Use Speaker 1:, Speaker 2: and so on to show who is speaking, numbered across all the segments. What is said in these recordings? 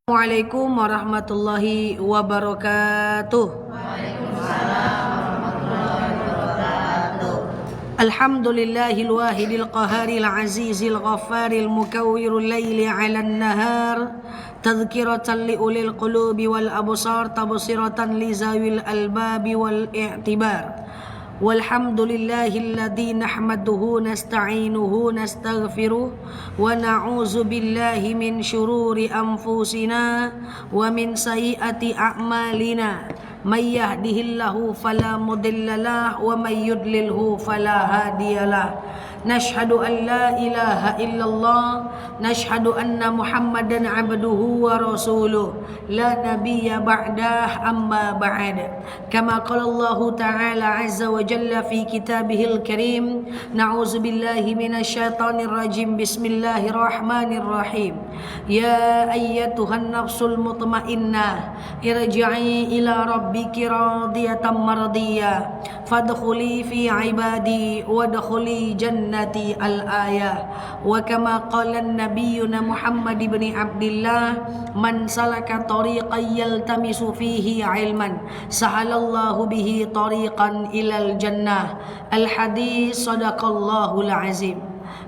Speaker 1: Assalamualaikum warahmatullahi wabarakatuh.
Speaker 2: Waalaikumsalam warahmatullahi wabarakatuh.
Speaker 1: Alhamdulillahil wahidil qaharil azizil ghaffaril mukawwirul laili 'alan nahar tadhkiratan li ulil qulubi wal absar tabsiratan li zawil albabi wal i'tibar. Walhamdulillahilladzi nahmaduhu nasta'inuhu nastaghfiruh wa na'udzu billahi min syururi anfusina wa min sayyiati a'malina may yahdihillahu fala mudhillalah wa may yudlilhu fala hadiyalah. Nashhadu an la ilaha illallah nashhadu anna muhammadan abduhu wa rasuluh la nabiyya ba'dah amma ba'd kama qala Allah ta'ala azza wa jalla fi kitabihil karim na'udzu billahi minasy syaithanir rajim bismillahirrahmanirrahim ya ayyatuhan nafsul mutmainnah irji'i ila rabbiki radiyatan mardiyah fadkhuli fi ibadi wadkhuli jannati al-ayah wa kama qala nabiyuna Muhammad ibn Abdullah man salaka tariqan yaltamisu fihi ilman sahalallahu bihi tariqan ilal jannah. Al-hadis sadaqallahul azim.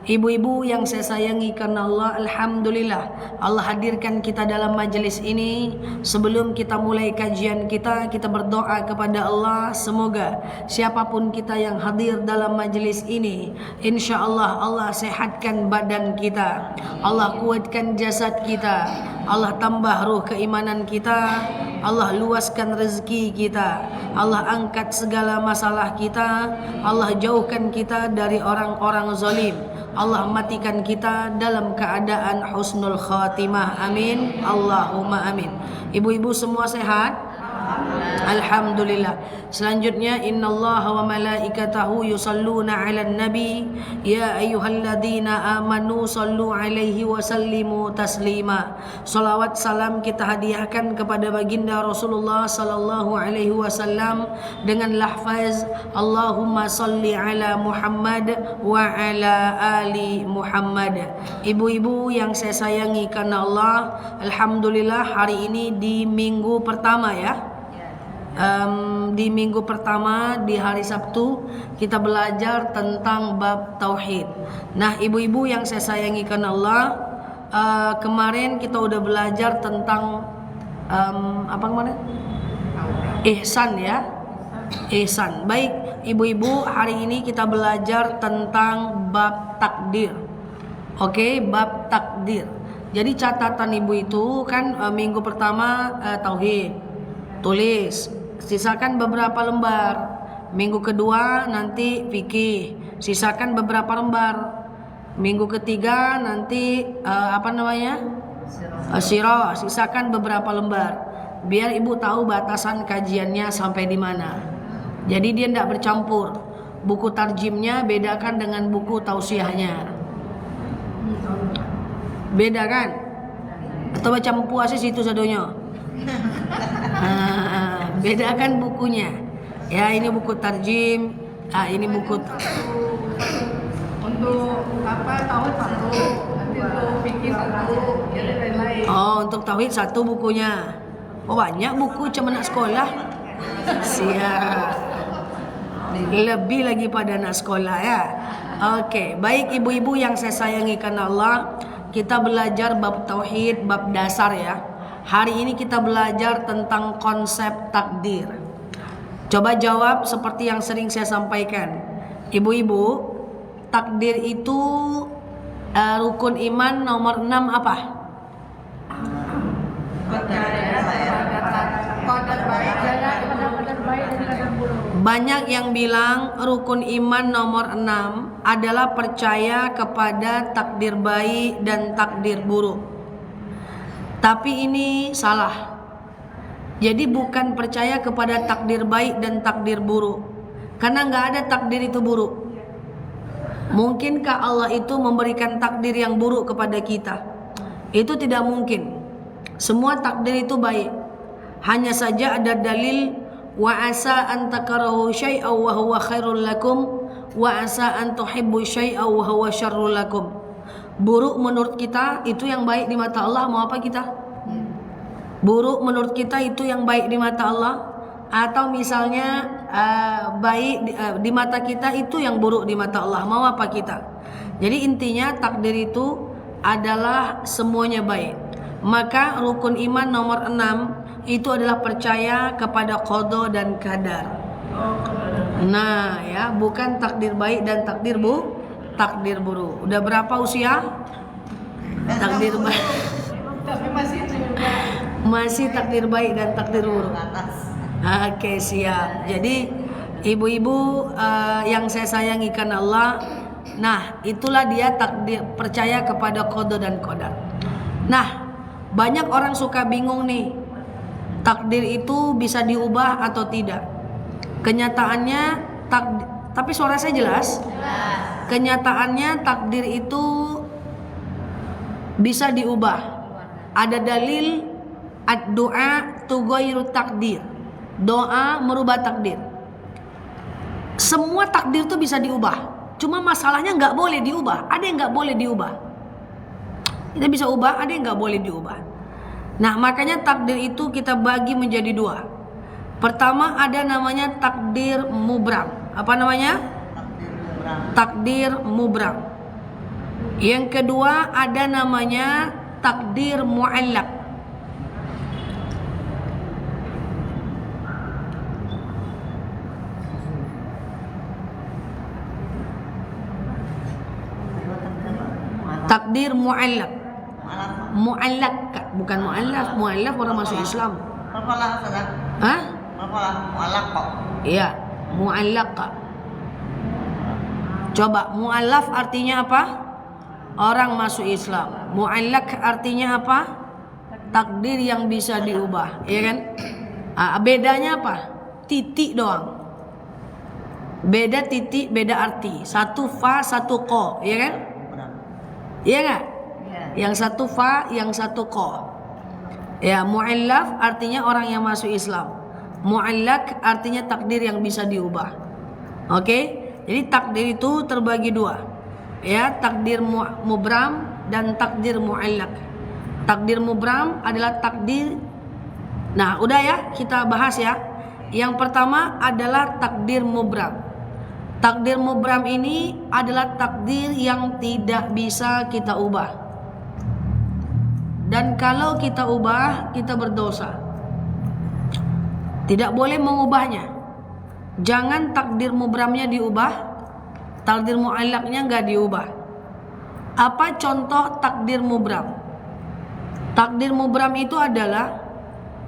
Speaker 1: Ibu-ibu yang saya sayangi karena Allah, alhamdulillah Allah hadirkan kita dalam majelis ini. Sebelum kita mulai kajian kita berdoa kepada Allah, semoga siapapun kita yang hadir dalam majelis ini, insyaallah Allah sehatkan badan kita, Allah kuatkan jasad kita, Allah tambah ruh keimanan kita, Allah luaskan rezeki kita, Allah angkat segala masalah kita, Allah jauhkan kita dari orang-orang zalim, Allah matikan kita dalam keadaan husnul khatimah. Amin. Allahumma amin. Ibu-ibu semua sehat? Alhamdulillah. Selanjutnya innallaha wa malaikatahu yusalluna 'alan nabi ya ayyuhalladzina amanu sallu 'alaihi wa sallimu taslima. Salawat salam kita hadiahkan kepada baginda Rasulullah sallallahu alaihi wasallam dengan lafaz Allahumma salli ala Muhammad wa ala ali Muhammad. Ibu-ibu yang saya sayangi karena Allah, alhamdulillah hari ini di minggu pertama ya. Di minggu pertama di hari Sabtu kita belajar tentang bab tauhid. Nah, ibu-ibu yang saya sayangi karena Allah, kemarin kita udah belajar tentang apa kemarin? Ihsan ya. Ihsan. Baik, ibu-ibu, hari ini kita belajar tentang bab takdir. Oke, bab takdir. Jadi catatan ibu itu kan minggu pertama tauhid. Tulis, sisakan beberapa lembar. Minggu kedua nanti fikih, sisakan beberapa lembar. Minggu ketiga nanti sirah, sisakan beberapa lembar. Biar ibu tahu batasan kajiannya sampai di mana. Jadi dia tidak bercampur. Buku tarjimnya bedakan dengan buku tausiahnya. Beda kan? Atau baca puasa situ sadonya. Bedakan bukunya. Ya, ini buku tarjim. Ini buku
Speaker 2: Untuk tauhid satu, nanti untuk fikih satu, jadi lain-lain.
Speaker 1: Oh, untuk tauhid satu bukunya. Oh, banyak buku cuma anak sekolah. Siap. Lebih lagi pada anak sekolah ya. Oke, baik ibu-ibu yang saya sayangi karena Allah, kita belajar bab tauhid, bab dasar ya. Hari ini kita belajar tentang konsep takdir. Coba jawab seperti yang sering saya sampaikan. Ibu-ibu, takdir itu rukun iman nomor 6 apa? Banyak yang bilang rukun iman nomor 6 adalah percaya kepada takdir baik dan takdir buruk. Tapi ini salah. Jadi bukan percaya kepada takdir baik dan takdir buruk, karena nggak ada takdir itu buruk. Mungkinkah Allah itu memberikan takdir yang buruk kepada kita? Itu tidak mungkin. Semua takdir itu baik. Hanya saja ada dalil wa asa an takrahu syai'an wa huwa khairul lakum wa asa an tuhibbu syai'an wa huwa syarrul lakum. Buruk menurut kita itu yang baik di mata Allah, mau apa kita? Buruk menurut kita itu yang baik di mata Allah, atau misalnya baik di mata kita itu yang buruk di mata Allah. Mau apa kita? Jadi intinya takdir itu adalah semuanya baik. Maka rukun iman nomor 6 itu adalah percaya kepada qada dan qadar. Nah ya, bukan takdir baik dan takdir buruk. Udah berapa usia? Takdir baik.
Speaker 2: Tapi masih juga.
Speaker 1: Masih takdir baik dan takdir buruk. Oke, siap. Jadi ibu-ibu yang saya sayangi karena Allah, nah itulah dia takdir, percaya kepada qada dan qadar. Nah, banyak orang suka bingung nih, takdir itu bisa diubah atau tidak. Kenyataannya tapi suara saya jelas? Kenyataannya takdir itu bisa diubah. Ada dalil ad-du'a tughayyiru takdir. Doa merubah takdir. Semua takdir itu bisa diubah. Cuma masalahnya nggak boleh diubah. Ada yang nggak boleh diubah. Kita bisa ubah, ada yang nggak boleh diubah. Nah, makanya takdir itu kita bagi menjadi dua. Pertama ada namanya takdir mubram. Apa namanya? Takdir mubram. Yang kedua ada namanya takdir mu'allaq. Takdir mu'allaq. Mu'allaq, bukan mu'allaf. Mu'allaf orang masuk Islam. Hah? Iya, mu'allaq. Coba, mu'allaf artinya apa? Orang masuk Islam. Mu'allaq artinya apa? Takdir yang bisa diubah, ya kan? Bedanya apa? Titik doang. Beda titik, beda arti. Satu fa, satu ko, ya kan? Iya enggak? Yang satu fa, yang satu ko. Ya, mu'allaf artinya orang yang masuk Islam. Mu'allaq artinya takdir yang bisa diubah. Oke? Jadi takdir itu terbagi dua. Ya, takdir mubram dan takdir mu'allaq. Takdir mubram adalah takdir. Nah, udah ya, kita bahas ya. Yang pertama adalah takdir mubram. Takdir mubram ini adalah takdir yang tidak bisa kita ubah. Dan kalau kita ubah, kita berdosa. Tidak boleh mengubahnya. Jangan takdir mubramnya diubah, takdir mu'allaqnya nggak diubah. Apa contoh takdir mubram? Takdir mubram itu adalah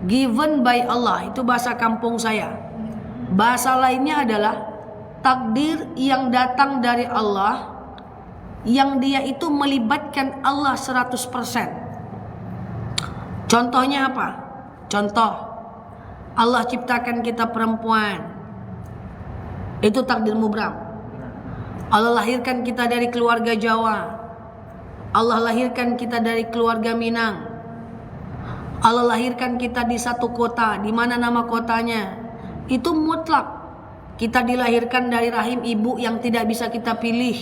Speaker 1: given by Allah. Itu bahasa kampung saya. Bahasa lainnya adalah takdir yang datang dari Allah, yang dia itu melibatkan Allah 100%. Contohnya apa? Contoh, Allah ciptakan kita perempuan. Itu takdir mubram. Allah lahirkan kita dari keluarga Jawa. Allah lahirkan kita dari keluarga Minang. Allah lahirkan kita di satu kota. Di mana nama kotanya? Itu mutlak. Kita dilahirkan dari rahim ibu yang tidak bisa kita pilih.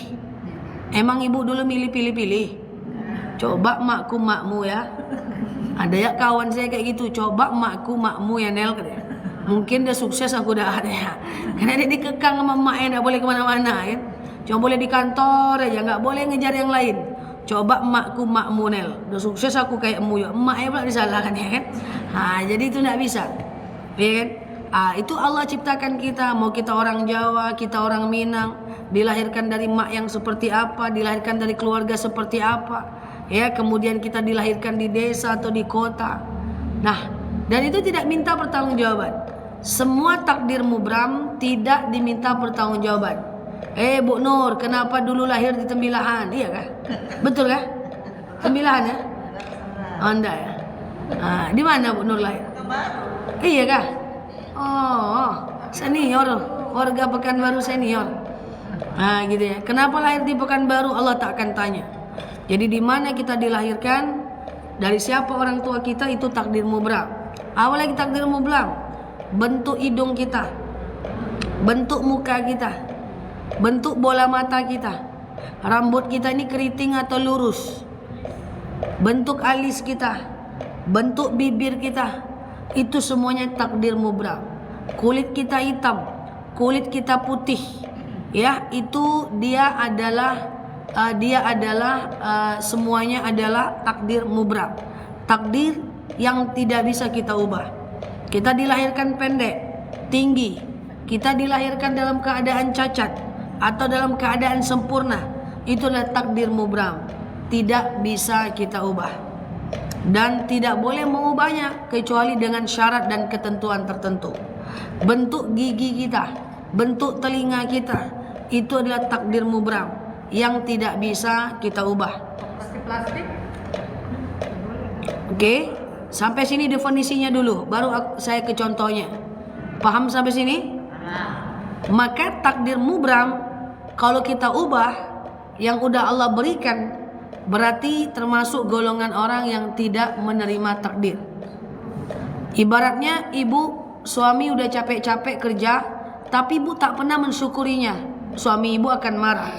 Speaker 1: Emang ibu dulu pilih-pilih? Coba makku makmu ya. Ada ya kawan saya kayak gitu. Coba makku makmu ya Nel. Mungkin dia sukses, aku udah ada ya. Karena dia dikekang sama emaknya, gak boleh kemana-mana kan. Cuma boleh di kantor aja, gak boleh ngejar yang lain. Coba makku makmu Nel. Udah sukses aku kayak emu ya. Emaknya pula disalahkan ya kan. Jadi itu gak bisa. Ya kan. Itu Allah ciptakan kita. Mau kita orang Jawa, kita orang Minang, dilahirkan dari mak yang seperti apa, dilahirkan dari keluarga seperti apa, ya, kemudian kita dilahirkan di desa atau di kota. Nah, dan itu tidak minta pertanggungjawaban. Semua takdir mubram tidak diminta pertanggungjawaban. Bu Nur, kenapa dulu lahir di Tembilahan? Iya kah? Betul kah? Tembilahan ya? Anda ya. Di mana Bu Nur lahir? Iya kah? Oh, senior, warga Pekanbaru senior. Gitu ya. Kenapa lahir di Pekanbaru? Allah tak akan tanya. Jadi di mana kita dilahirkan, dari siapa orang tua kita, itu takdir mubram. Apalagi takdir mubram, bentuk hidung kita, bentuk muka kita, bentuk bola mata kita, rambut kita ini keriting atau lurus, bentuk alis kita, bentuk bibir kita, itu semuanya takdir mubram. Kulit kita hitam, kulit kita putih, ya, itu dia adalah semuanya adalah takdir mubram. Takdir yang tidak bisa kita ubah. Kita dilahirkan pendek, tinggi, kita dilahirkan dalam keadaan cacat atau dalam keadaan sempurna, itulah takdir mubram, tidak bisa kita ubah dan tidak boleh mengubahnya kecuali dengan syarat dan ketentuan tertentu. Bentuk gigi kita, bentuk telinga kita, itu adalah takdir mubram yang tidak bisa kita ubah.
Speaker 2: Plastik.
Speaker 1: Oke, sampai sini definisinya dulu, baru saya ke contohnya. Paham sampai sini? Maka takdir mubram kalau kita ubah yang udah Allah berikan, berarti termasuk golongan orang yang tidak menerima takdir. Ibaratnya ibu, suami udah capek-capek kerja, tapi ibu tak pernah mensyukurinya, suami ibu akan marah.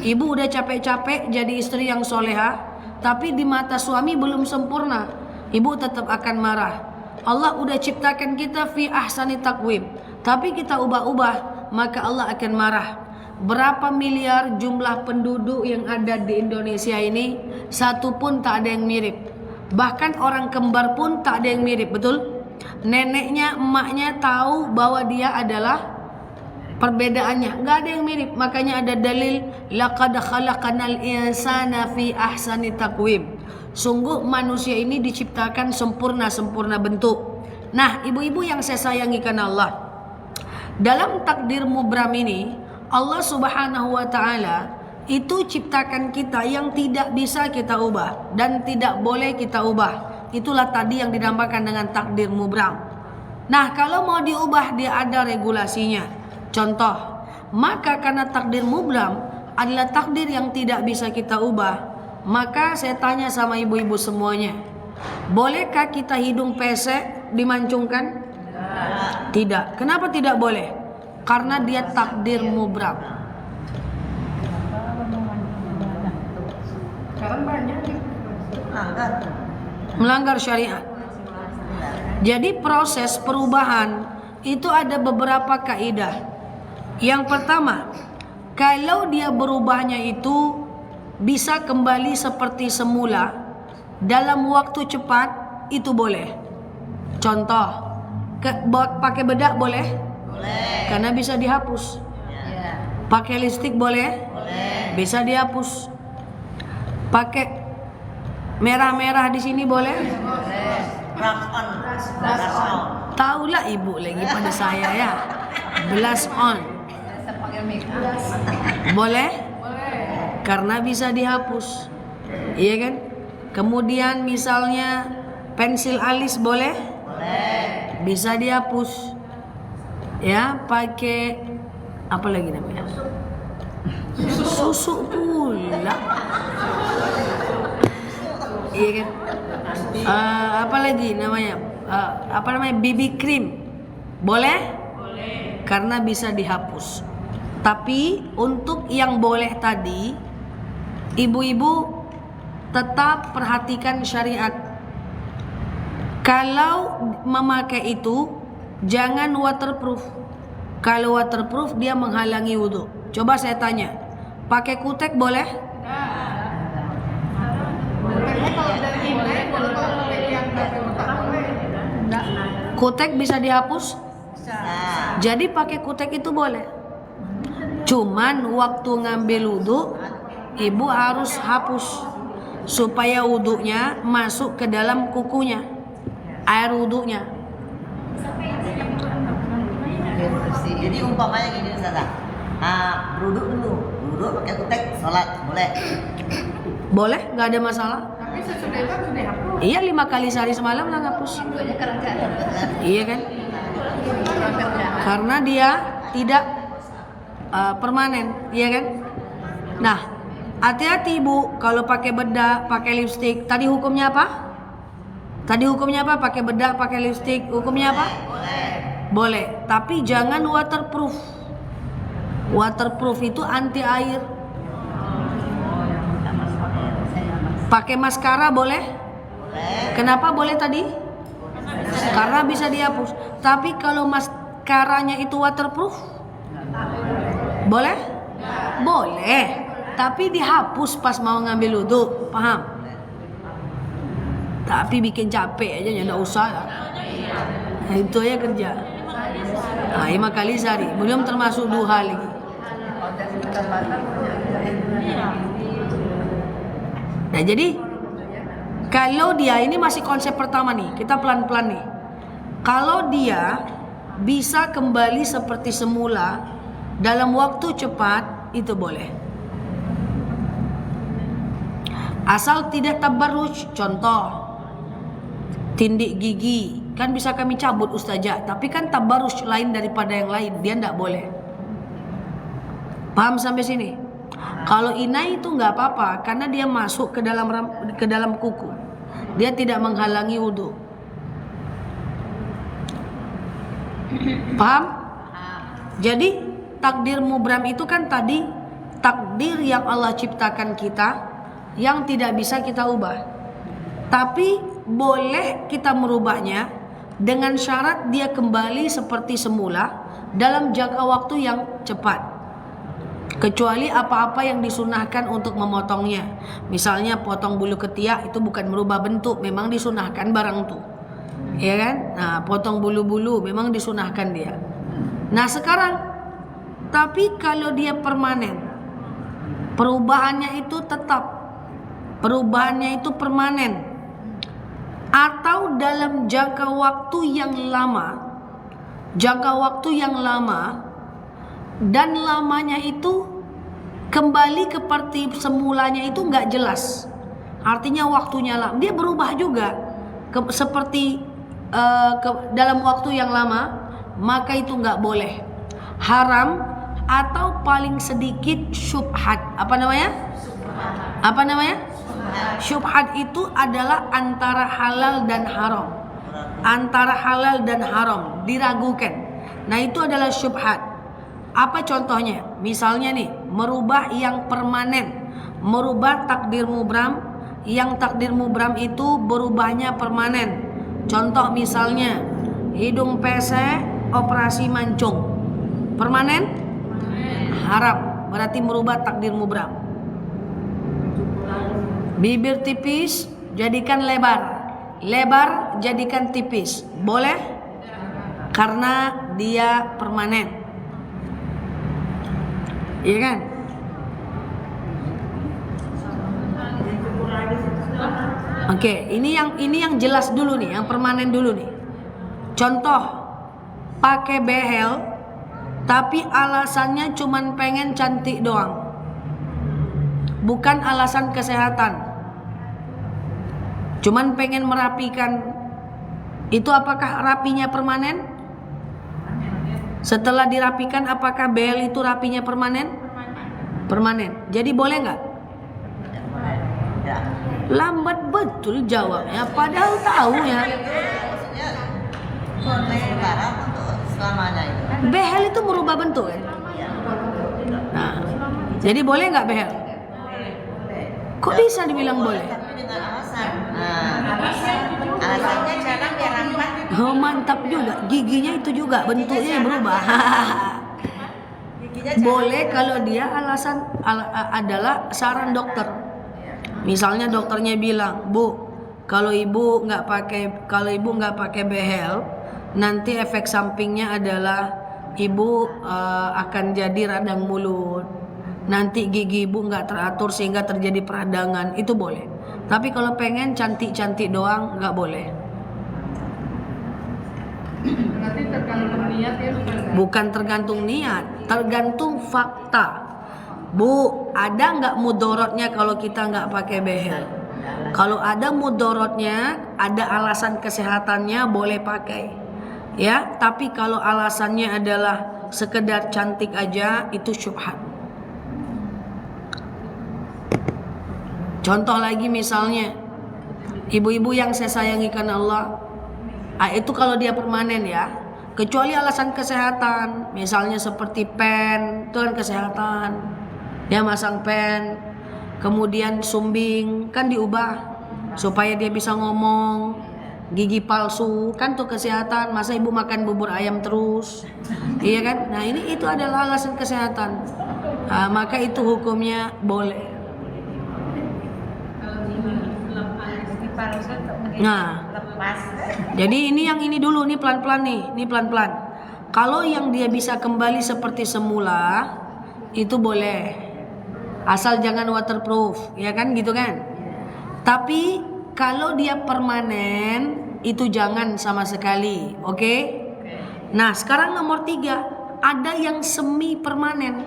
Speaker 1: Ibu udah capek-capek jadi istri yang soleha, tapi di mata suami belum sempurna, ibu tetap akan marah. Allah udah ciptakan kita fi ahsani takwim, tapi kita ubah-ubah, maka Allah akan marah. Berapa miliar jumlah penduduk yang ada di Indonesia ini, satu pun tak ada yang mirip. Bahkan orang kembar pun tak ada yang mirip, betul? Neneknya, emaknya tahu bahwa dia adalah perbedaannya, nggak ada yang mirip. Makanya ada dalil laqad khalaqanal insana fi ahsani takwim. Sungguh manusia ini diciptakan sempurna bentuk. Nah, ibu-ibu yang saya sayangi karena Allah, dalam takdir mubram ini Allah Subhanahu wa taala itu ciptakan kita yang tidak bisa kita ubah dan tidak boleh kita ubah. Itulah tadi yang dinamakan dengan takdir mubram. Nah, kalau mau diubah dia ada regulasinya. Contoh, maka karena takdir mubram adalah takdir yang tidak bisa kita ubah, maka saya tanya sama ibu-ibu semuanya, bolehkah kita hidung pesek dimancungkan? Tidak. Kenapa tidak boleh? Karena dia takdir mubram.
Speaker 2: Sekarang banyak
Speaker 1: melanggar syariat. Jadi proses perubahan itu ada beberapa kaidah. Yang pertama, kalau dia berubahnya itu bisa kembali seperti semula dalam waktu cepat, itu boleh. Contoh, pakai bedak boleh? Boleh. Karena bisa dihapus. Ya. Pakai lipstik boleh? Boleh. Bisa dihapus. Pakai merah-merah di sini boleh? Boleh. Blush on. Taulah ibu lagi pada saya ya. Blush on. Boleh? Boleh. Karena bisa dihapus. Iya kan? Kemudian misalnya pensil alis boleh? Boleh. Bisa dihapus. Ya, pakai apa lagi namanya? Susu pula. Iya kan? Apa lagi namanya? BB cream. Boleh? Boleh. Karena bisa dihapus. Tapi untuk yang boleh tadi, ibu-ibu tetap perhatikan syariat. Kalau memakai itu jangan waterproof. Kalau waterproof dia menghalangi wudhu. Coba saya tanya, pakai kutek boleh? Kutek bisa dihapus? Jadi pakai kutek itu boleh. Cuman waktu ngambil wudhu, ibu harus hapus supaya wudhunya masuk ke dalam kukunya, air wudhunya.
Speaker 3: Jadi umpamanya gini Ustazah, berwudhu dulu, berwudhu pakai kutek, sholat boleh?
Speaker 1: Boleh, nggak ada masalah.
Speaker 2: Tapi sesudah itu harus dihapus.
Speaker 1: Iya, 5 kali sehari semalam lah ngapus. Iya kan? Karena dia tidak permanen, iya kan? Nah, hati-hati ibu kalau pakai bedak, pakai lipstik. Tadi hukumnya apa? Pakai bedak, pakai lipstik. Hukumnya apa? Boleh. Tapi jangan waterproof. Waterproof itu anti air. Pakai maskara boleh? Kenapa boleh tadi? Karena bisa dihapus. Tapi kalau maskaranya itu waterproof, boleh? Boleh. Tapi dihapus pas mau ngambil wudhu, paham? Tapi bikin capek aja, nggak usah. Nah, itu aja kerja. Nah, 5 kali sehari, belum termasuk duha lagi. Nah, jadi kalau dia ini masih konsep pertama nih, kita pelan-pelan nih. Kalau dia bisa kembali seperti semula dalam waktu cepat, itu boleh. Asal tidak tabarruj, contoh tindik gigi, kan bisa kami cabut ustazah, tapi kan tabarruj lain daripada yang lain, dia tidak boleh. Paham sampai sini? Kalau inai itu nggak apa-apa, karena dia masuk ke dalam kuku, dia tidak menghalangi wudhu. Paham? Jadi takdir mubram itu kan tadi takdir yang Allah ciptakan kita, yang tidak bisa kita ubah. Tapi boleh kita merubahnya dengan syarat dia kembali seperti semula dalam jangka waktu yang cepat. Kecuali apa-apa yang disunahkan untuk memotongnya. Misalnya potong bulu ketiak itu bukan merubah bentuk, memang disunahkan barang itu. Ya kan? Nah, potong bulu-bulu memang disunahkan dia. Nah, sekarang tapi kalau dia permanen, perubahannya itu tetap, perubahannya itu permanen, atau dalam jangka waktu yang lama, dan lamanya itu kembali seperti semulanya itu nggak jelas. Artinya waktunya lama, dia berubah juga seperti dalam waktu yang lama, maka itu nggak boleh, haram, atau paling sedikit syubhat. Apa namanya? Syubhat itu adalah antara halal dan haram. Antara halal dan haram, diragukan. Nah, itu adalah syubhat. Apa contohnya? Misalnya nih, merubah yang permanen, merubah takdir mubram, yang takdir mubram itu berubahnya permanen. Contoh misalnya, hidung pesek, operasi mancung. Permanen? Haram, berarti merubah takdir mubram. Bibir tipis jadikan lebar, lebar jadikan tipis, boleh? Karena dia permanen, iya kan? Oke, ini yang jelas dulu nih, yang permanen dulu nih. Contoh, pakai behel, tapi alasannya cuman pengen cantik doang, bukan alasan kesehatan. Cuman pengen merapikan. Itu apakah rapinya permanen? Setelah dirapikan, apakah behel itu rapinya permanen? Permanen. Jadi boleh nggak? Lambat betul jawabnya, padahal tahu ya. Behel itu merubah bentuk kan? Nah, jadi boleh nggak behel? Kok bisa dibilang boleh?
Speaker 3: Alasannya jarang dirambat.
Speaker 1: Oh, mantap juga. Giginya itu juga bentuknya berubah. Boleh kalau dia alasan adalah saran dokter. Misalnya dokternya bilang, "Bu, kalau ibu nggak pakai behel, nanti efek sampingnya adalah ibu akan jadi radang mulut. Nanti gigi ibu nggak teratur sehingga terjadi peradangan." Itu boleh. Tapi kalau pengen cantik-cantik doang nggak boleh.
Speaker 2: Berarti tergantung niat ya,
Speaker 1: Bukan tergantung niat, tergantung fakta. Bu, ada nggak mudorotnya kalau kita nggak pakai behel? Kalau ada mudorotnya, ada alasan kesehatannya, boleh pakai. Ya, tapi kalau alasannya adalah sekedar cantik aja, itu syubhat. Contoh lagi misalnya, ibu-ibu yang saya sayangi karena Allah, itu kalau dia permanen ya, kecuali alasan kesehatan, misalnya seperti pen, itu kan kesehatan, dia masang pen, kemudian sumbing, kan diubah, supaya dia bisa ngomong. Gigi palsu kan tuh kesehatan. Masa ibu makan bubur ayam terus? Iya kan? Nah ini itu adalah alasan kesehatan. Maka itu hukumnya boleh. Nah, jadi ini yang ini dulu nih pelan-pelan nih, ini pelan-pelan. Kalau yang dia bisa kembali seperti semula itu boleh, asal jangan waterproof, ya kan gitu kan. Tapi kalau dia permanen itu jangan sama sekali, oke? Nah sekarang nomor 3, ada yang semi permanen.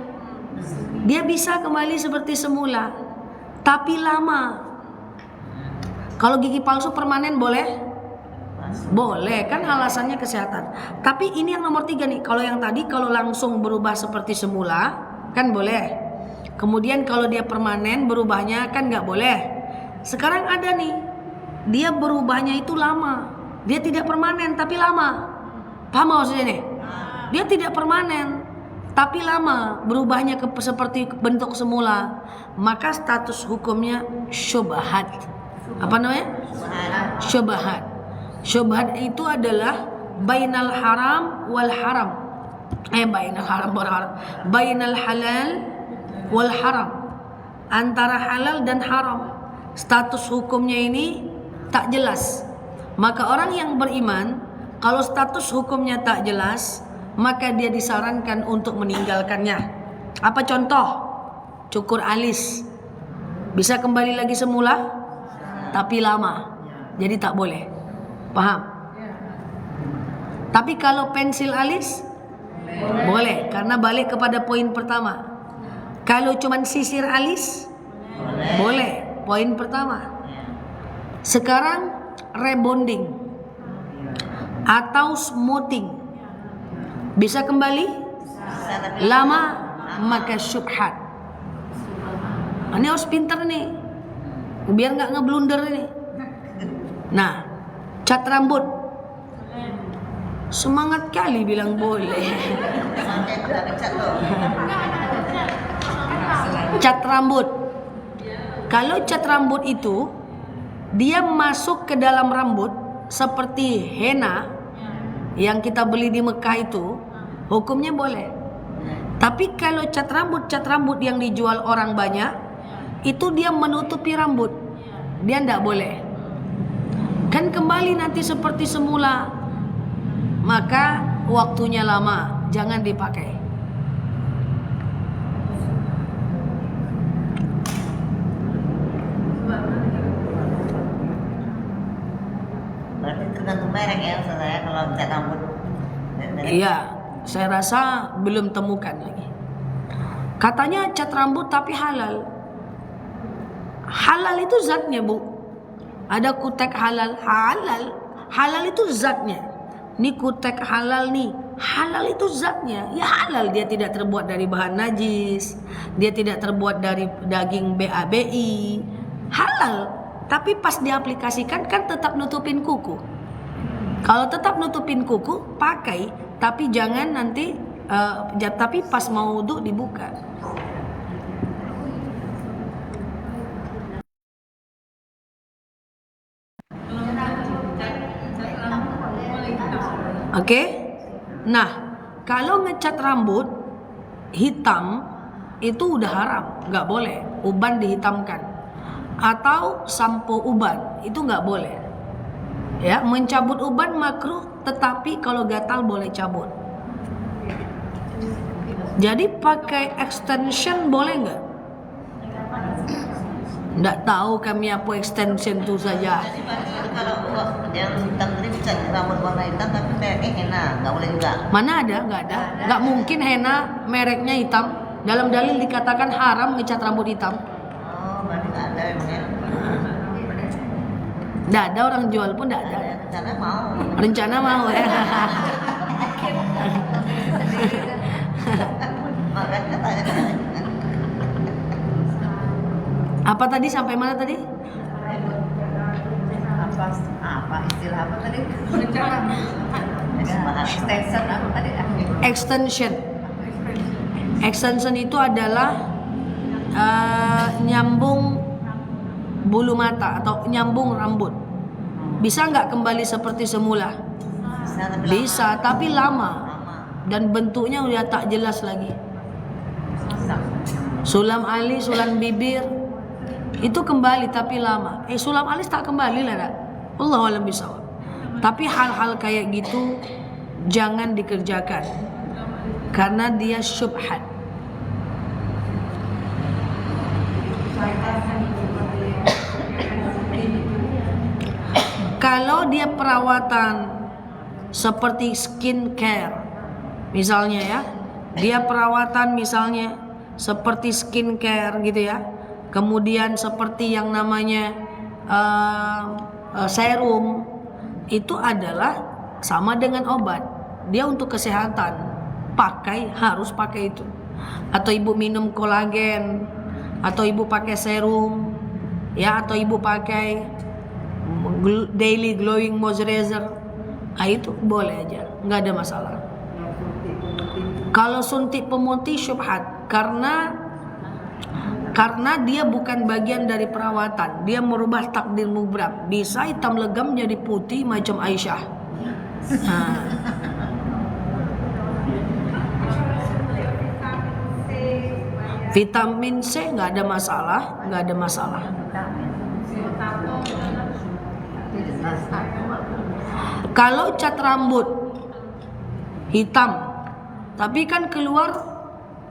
Speaker 1: Dia bisa kembali seperti semula, tapi lama. Kalau gigi palsu permanen boleh? Boleh, kan alasannya kesehatan. Tapi ini yang nomor 3 nih. Kalau yang tadi kalau langsung berubah seperti semula kan boleh. Kemudian kalau dia permanen berubahnya kan nggak boleh. Sekarang ada nih, dia berubahnya itu lama. Dia tidak permanen tapi lama. Paham maksudnya nih? Dia tidak permanen tapi lama, berubahnya seperti bentuk semula. Maka status hukumnya syubhat. Apa namanya? Syubhat. Syubhat itu adalah bainal haram wal haram. Bainal haram wal haram. Bainal halal wal haram. Antara halal dan haram. Status hukumnya ini tak jelas. Maka orang yang beriman, kalau status hukumnya tak jelas, maka dia disarankan untuk meninggalkannya. Apa contoh? Cukur alis. Bisa kembali lagi semula? Tapi lama, jadi tak boleh. Paham? Tapi kalau pensil alis boleh, karena balik kepada poin pertama. Kalau cuman sisir alis boleh, poin pertama. Sekarang rebonding atau smoothing bisa kembali lama, maka syubhat. Ini harus pintar nih, biar nggak ngeblunder ini. Nah, cat rambut, semangat kali bilang boleh. Cat rambut, kalau cat rambut itu dia masuk ke dalam rambut seperti henna yang kita beli di Mekah itu, hukumnya boleh. Tapi kalau cat rambut yang dijual orang banyak, itu dia menutupi rambut, dia tidak boleh. Kan kembali nanti seperti semula, maka waktunya lama, jangan dipakai.
Speaker 3: Berarti tergantung merek ya Ustaz ya, kalau cat rambut.
Speaker 1: Iya, saya rasa belum temukan lagi. Katanya cat rambut tapi halal. Halal itu zatnya, Bu. Ada kutek halal. Halal itu zatnya. Ini kutek halal nih. Halal itu zatnya. Ya halal, dia tidak terbuat dari bahan najis. Dia tidak terbuat dari daging BABI. Halal. Tapi pas diaplikasikan kan tetap nutupin kuku. Kalau tetap nutupin kuku, pakai. Tapi jangan nanti tapi pas mau wudu dibuka. Oke? Nah, kalau ngecat rambut hitam itu udah haram, nggak boleh. Uban dihitamkan atau sampo uban itu nggak boleh. Ya, mencabut uban makruh, tetapi kalau gatal boleh cabut. Jadi pakai extension boleh nggak? Nggak tahu kami apa extension itu saja.
Speaker 3: Jadi kalau yang hitam tadi bisa rambut warna hitam tapi mereknya henna, nggak boleh juga.
Speaker 1: Mana ada? Nggak ada. Nggak mungkin henna mereknya hitam. Dalam dalil dikatakan haram ngecat rambut hitam.
Speaker 3: Oh, berarti nggak ada emangnya.
Speaker 1: Nggak ada, orang jual pun nggak ada.
Speaker 3: Rencana mau.
Speaker 1: Rencana mau ya.
Speaker 3: Makanya tanya.
Speaker 1: Apa tadi, sampai mana tadi?
Speaker 2: Apa istilah apa tadi?
Speaker 3: Extension
Speaker 2: apa tadi?
Speaker 1: Extension. Extension itu adalah nyambung bulu mata atau nyambung rambut, bisa nggak kembali seperti semula? Bisa, tapi lama dan bentuknya udah tak jelas lagi. Sulam alis, sulam bibir itu kembali tapi lama. Sulam alis tak kembali lah, tak? Allahu a'lam bishawab. Tapi hal-hal kayak gitu jangan dikerjakan karena dia syubhat. Kalau dia perawatan seperti skincare misalnya ya, dia perawatan misalnya seperti skincare gitu ya, kemudian seperti yang namanya serum, itu adalah sama dengan obat. Dia untuk kesehatan harus pakai itu. Atau ibu minum kolagen, atau ibu pakai serum ya, atau ibu pakai daily glowing moisturizer, itu boleh aja, nggak ada masalah. Kalau suntik pemutih syubhat karena dia bukan bagian dari perawatan, dia merubah takdir mubram, bisa hitam legam jadi putih macam Aisyah. Vitamin C nggak ada masalah, nggak ada masalah. Kalau cat rambut hitam, tapi kan keluar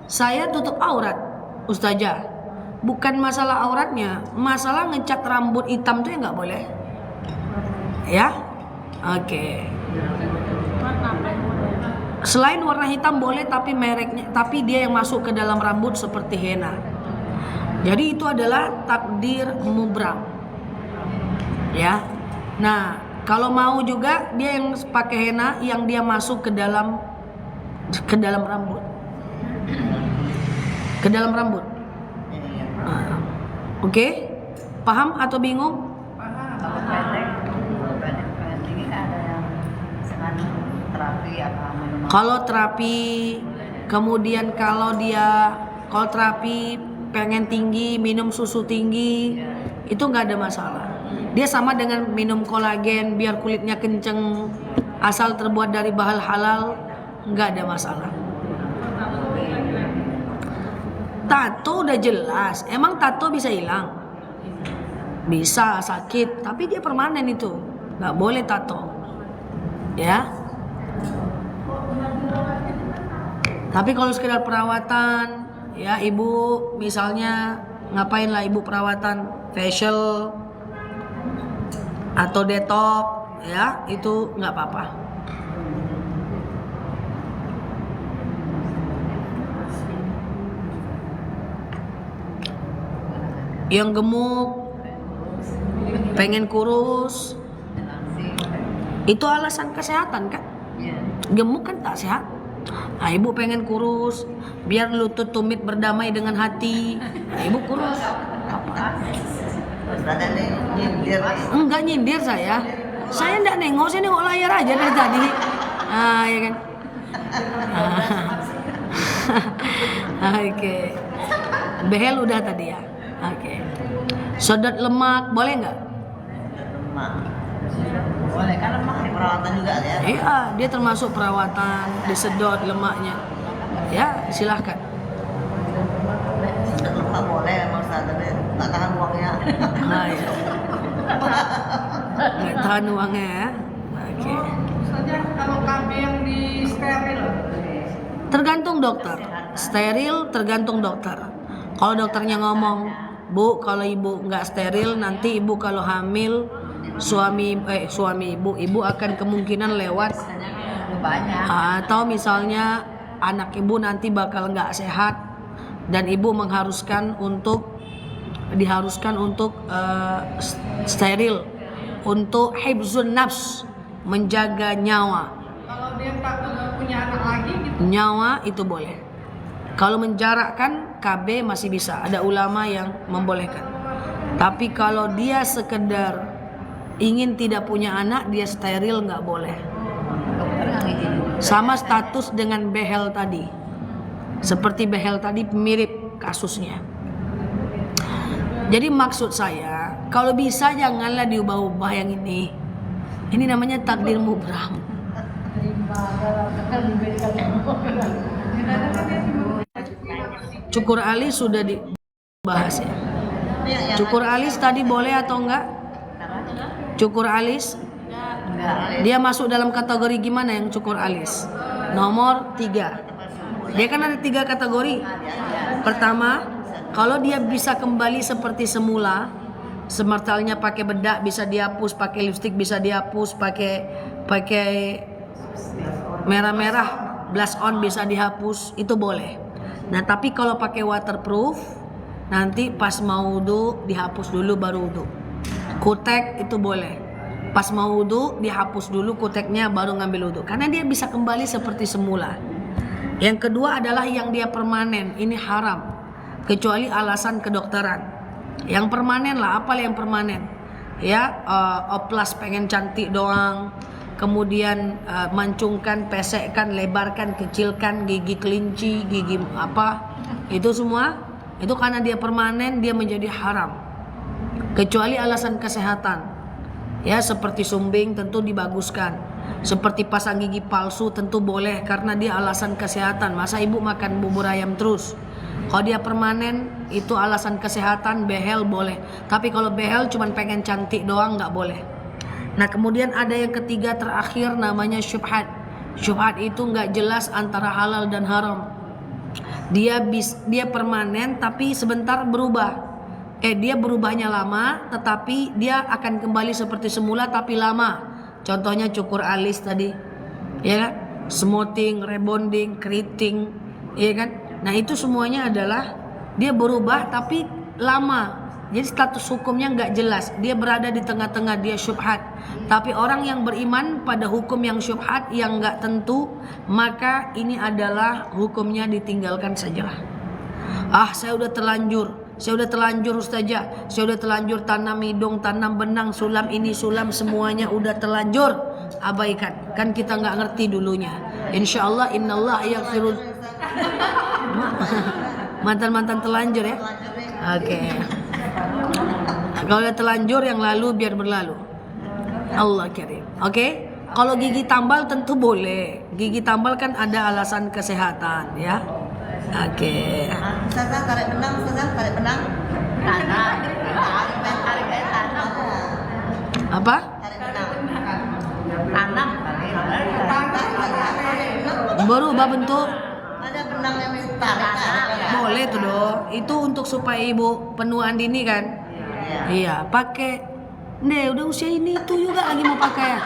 Speaker 1: saya tutup aurat, Ustazah. Bukan masalah auratnya, masalah ngecat rambut hitam tuh ya nggak boleh. Ya, oke. Selain warna hitam boleh, tapi mereknya, tapi dia yang masuk ke dalam rambut seperti henna. Jadi itu adalah takdir mubram. Ya. Nah, kalau mau juga dia yang pakai henna yang dia masuk ke dalam rambut. Ke dalam rambut. Oke? Paham atau bingung? Kalau terapi, kemudian kalau terapi pengen tinggi, minum susu tinggi, itu nggak ada masalah. Dia sama dengan minum kolagen biar kulitnya kenceng, asal terbuat dari bahan halal, nggak ada masalah. Tato udah jelas, emang tato bisa hilang? Bisa, sakit, tapi dia permanen itu, nggak boleh tato, ya. Tapi kalau sekedar perawatan, ya ibu misalnya ngapain lah ibu perawatan facial atau detox, ya itu nggak apa-apa. Yang gemuk, pengen kurus, itu alasan kesehatan kan? Gemuk kan tak sehat. Nah, ibu pengen kurus, biar lutut tumit berdamai dengan hati. Nah, ibu kurus. Apa? Enggak nyindir saya. Saya enggak nengok, saya nengok layar aja dari tadi. Ya kan? Oke. Behel udah tadi ya. Oke. Sedot lemak boleh nggak?
Speaker 3: Lemak. Boleh kan, lemak perawatan juga ya?
Speaker 1: Iya, dia termasuk perawatan, disedot lemaknya. Ya, silahkan.
Speaker 3: Sedot lemak boleh, Ustaz, tapi tak tahan uangnya.
Speaker 1: Ya. Nggak tahan uangnya ya. Oke.
Speaker 2: Ustazah, kalau KB yang di steril?
Speaker 1: Tergantung dokter. Steril tergantung dokter. Kalau dokternya ngomong, Bu, kalau ibu nggak steril, nanti ibu kalau hamil suami ibu akan kemungkinan lewat
Speaker 3: Banyak.
Speaker 1: atau misalnya anak ibu nanti bakal nggak sehat dan ibu diharuskan untuk steril untuk hifzun nafs, menjaga nyawa.
Speaker 2: Kalau dia tak punya anak lagi gitu?
Speaker 1: Nyawa itu boleh. Kalau menjarakkan KB masih bisa, ada ulama yang membolehkan. Tapi kalau dia sekedar ingin tidak punya anak, dia steril nggak boleh. Sama status dengan behel tadi. Seperti behel tadi mirip kasusnya. Jadi maksud saya, Kalau bisa janganlah diubah-ubah yang ini. Ini namanya takdir mubram. Cukur alis sudah dibahas ya. Cukur alis tadi boleh atau enggak? Cukur alis dia masuk dalam kategori gimana yang cukur alis? Nomor 3. Dia kan ada 3 kategori. Pertama, kalau dia bisa kembali seperti semula, semertalnya pakai bedak bisa dihapus, pakai lipstik bisa dihapus, pakai merah-merah blush on bisa dihapus, itu boleh. Nah, tapi kalau pakai waterproof, nanti pas mau wudu dihapus dulu baru wudu. Kutek itu boleh. Pas mau wudu dihapus dulu kuteknya baru ngambil wudu, karena dia bisa kembali seperti semula. Yang kedua adalah yang dia permanen, ini haram kecuali alasan kedokteran. Yang permanen lah, apa yang permanen? Ya, oplas pengen cantik doang, kemudian mancungkan, pesekkan, lebarkan, kecilkan gigi kelinci, gigi apa, itu semua itu karena dia permanen, dia menjadi haram. Kecuali alasan kesehatan. Ya, seperti sumbing tentu dibaguskan. Seperti pasang gigi palsu tentu boleh karena dia alasan kesehatan. Masa ibu makan bubur ayam terus? Kalau dia permanen itu alasan kesehatan, behel boleh. Tapi kalau behel cuman pengen cantik doang nggak boleh. Nah, kemudian ada yang ketiga terakhir namanya syubhat. Syubhat itu nggak jelas antara halal dan haram. Dia permanen tapi sebentar berubah. Dia berubahnya lama, tetapi dia akan kembali seperti semula tapi lama. Contohnya cukur alis tadi, ya kan? Smoothing, rebonding, keriting, ya kan? Nah, itu semuanya adalah dia berubah tapi lama. Jadi status hukumnya nggak jelas. Dia berada di tengah-tengah, dia syubhat. Tapi orang yang beriman pada hukum yang syubhat yang nggak tentu, maka ini adalah hukumnya ditinggalkan saja. Saya udah terlanjur Ustazah. Saya udah terlanjur tanam hidung, tanam benang, sulam ini, sulam semuanya udah terlanjur. Abaikan. Kan kita nggak ngerti dulunya. Insyaallah innallah yaghfirul. Mantan-mantan terlanjur ya. Oke. Kalau udah terlanjur yang lalu biar berlalu. Allah karim. Oke. Kalau gigi tambal tentu boleh. Gigi tambal kan ada alasan kesehatan ya. Oke.
Speaker 3: Ustazah tarik benang, tarik benang. Tanah. Tarik tanah.
Speaker 1: Apa?
Speaker 3: Tarik benang. Tanah.
Speaker 1: Berubah bentuk.
Speaker 3: Ada benang yang tarik.
Speaker 1: Boleh tuh dong. Itu untuk supaya ibu penuaan dini kan? Iya, pakai. Nih, udah usia ini tuh juga lagi mau pakai ya.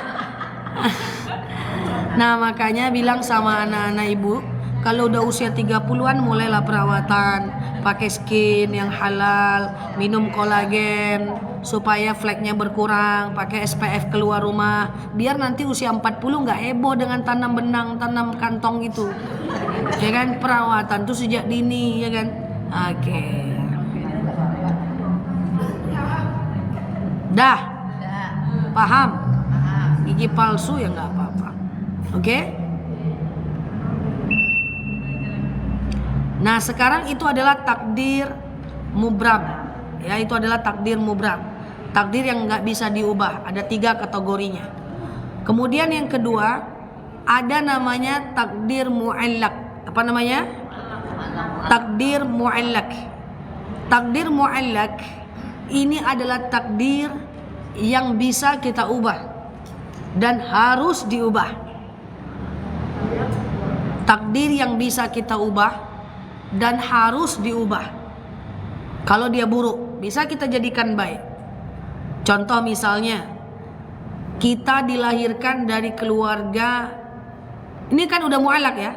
Speaker 1: Nah, makanya bilang sama anak-anak ibu, kalau udah usia 30-an mulailah perawatan, pakai skin yang halal, minum kolagen supaya fleknya berkurang, pakai SPF keluar rumah, biar nanti usia 40 nggak heboh dengan tanam benang, tanam kantong gitu. Ya kan, perawatan tuh sejak dini, ya kan? Oke. Dah. Paham? Gigi palsu ya nggak apa-apa. Oke? Nah, sekarang itu adalah takdir mubram. Ya, itu adalah takdir mubram. Takdir yang nggak bisa diubah. Ada 3 kategorinya. Kemudian yang kedua, ada namanya takdir mu'allaq. Apa namanya? Takdir mu'allaq. Takdir mu'allaq ini adalah takdir yang bisa kita ubah dan harus diubah. Takdir yang bisa kita ubah dan harus diubah. Kalau dia buruk, bisa kita jadikan baik. Contoh misalnya, kita dilahirkan dari keluarga, ini kan udah mu'allaq ya.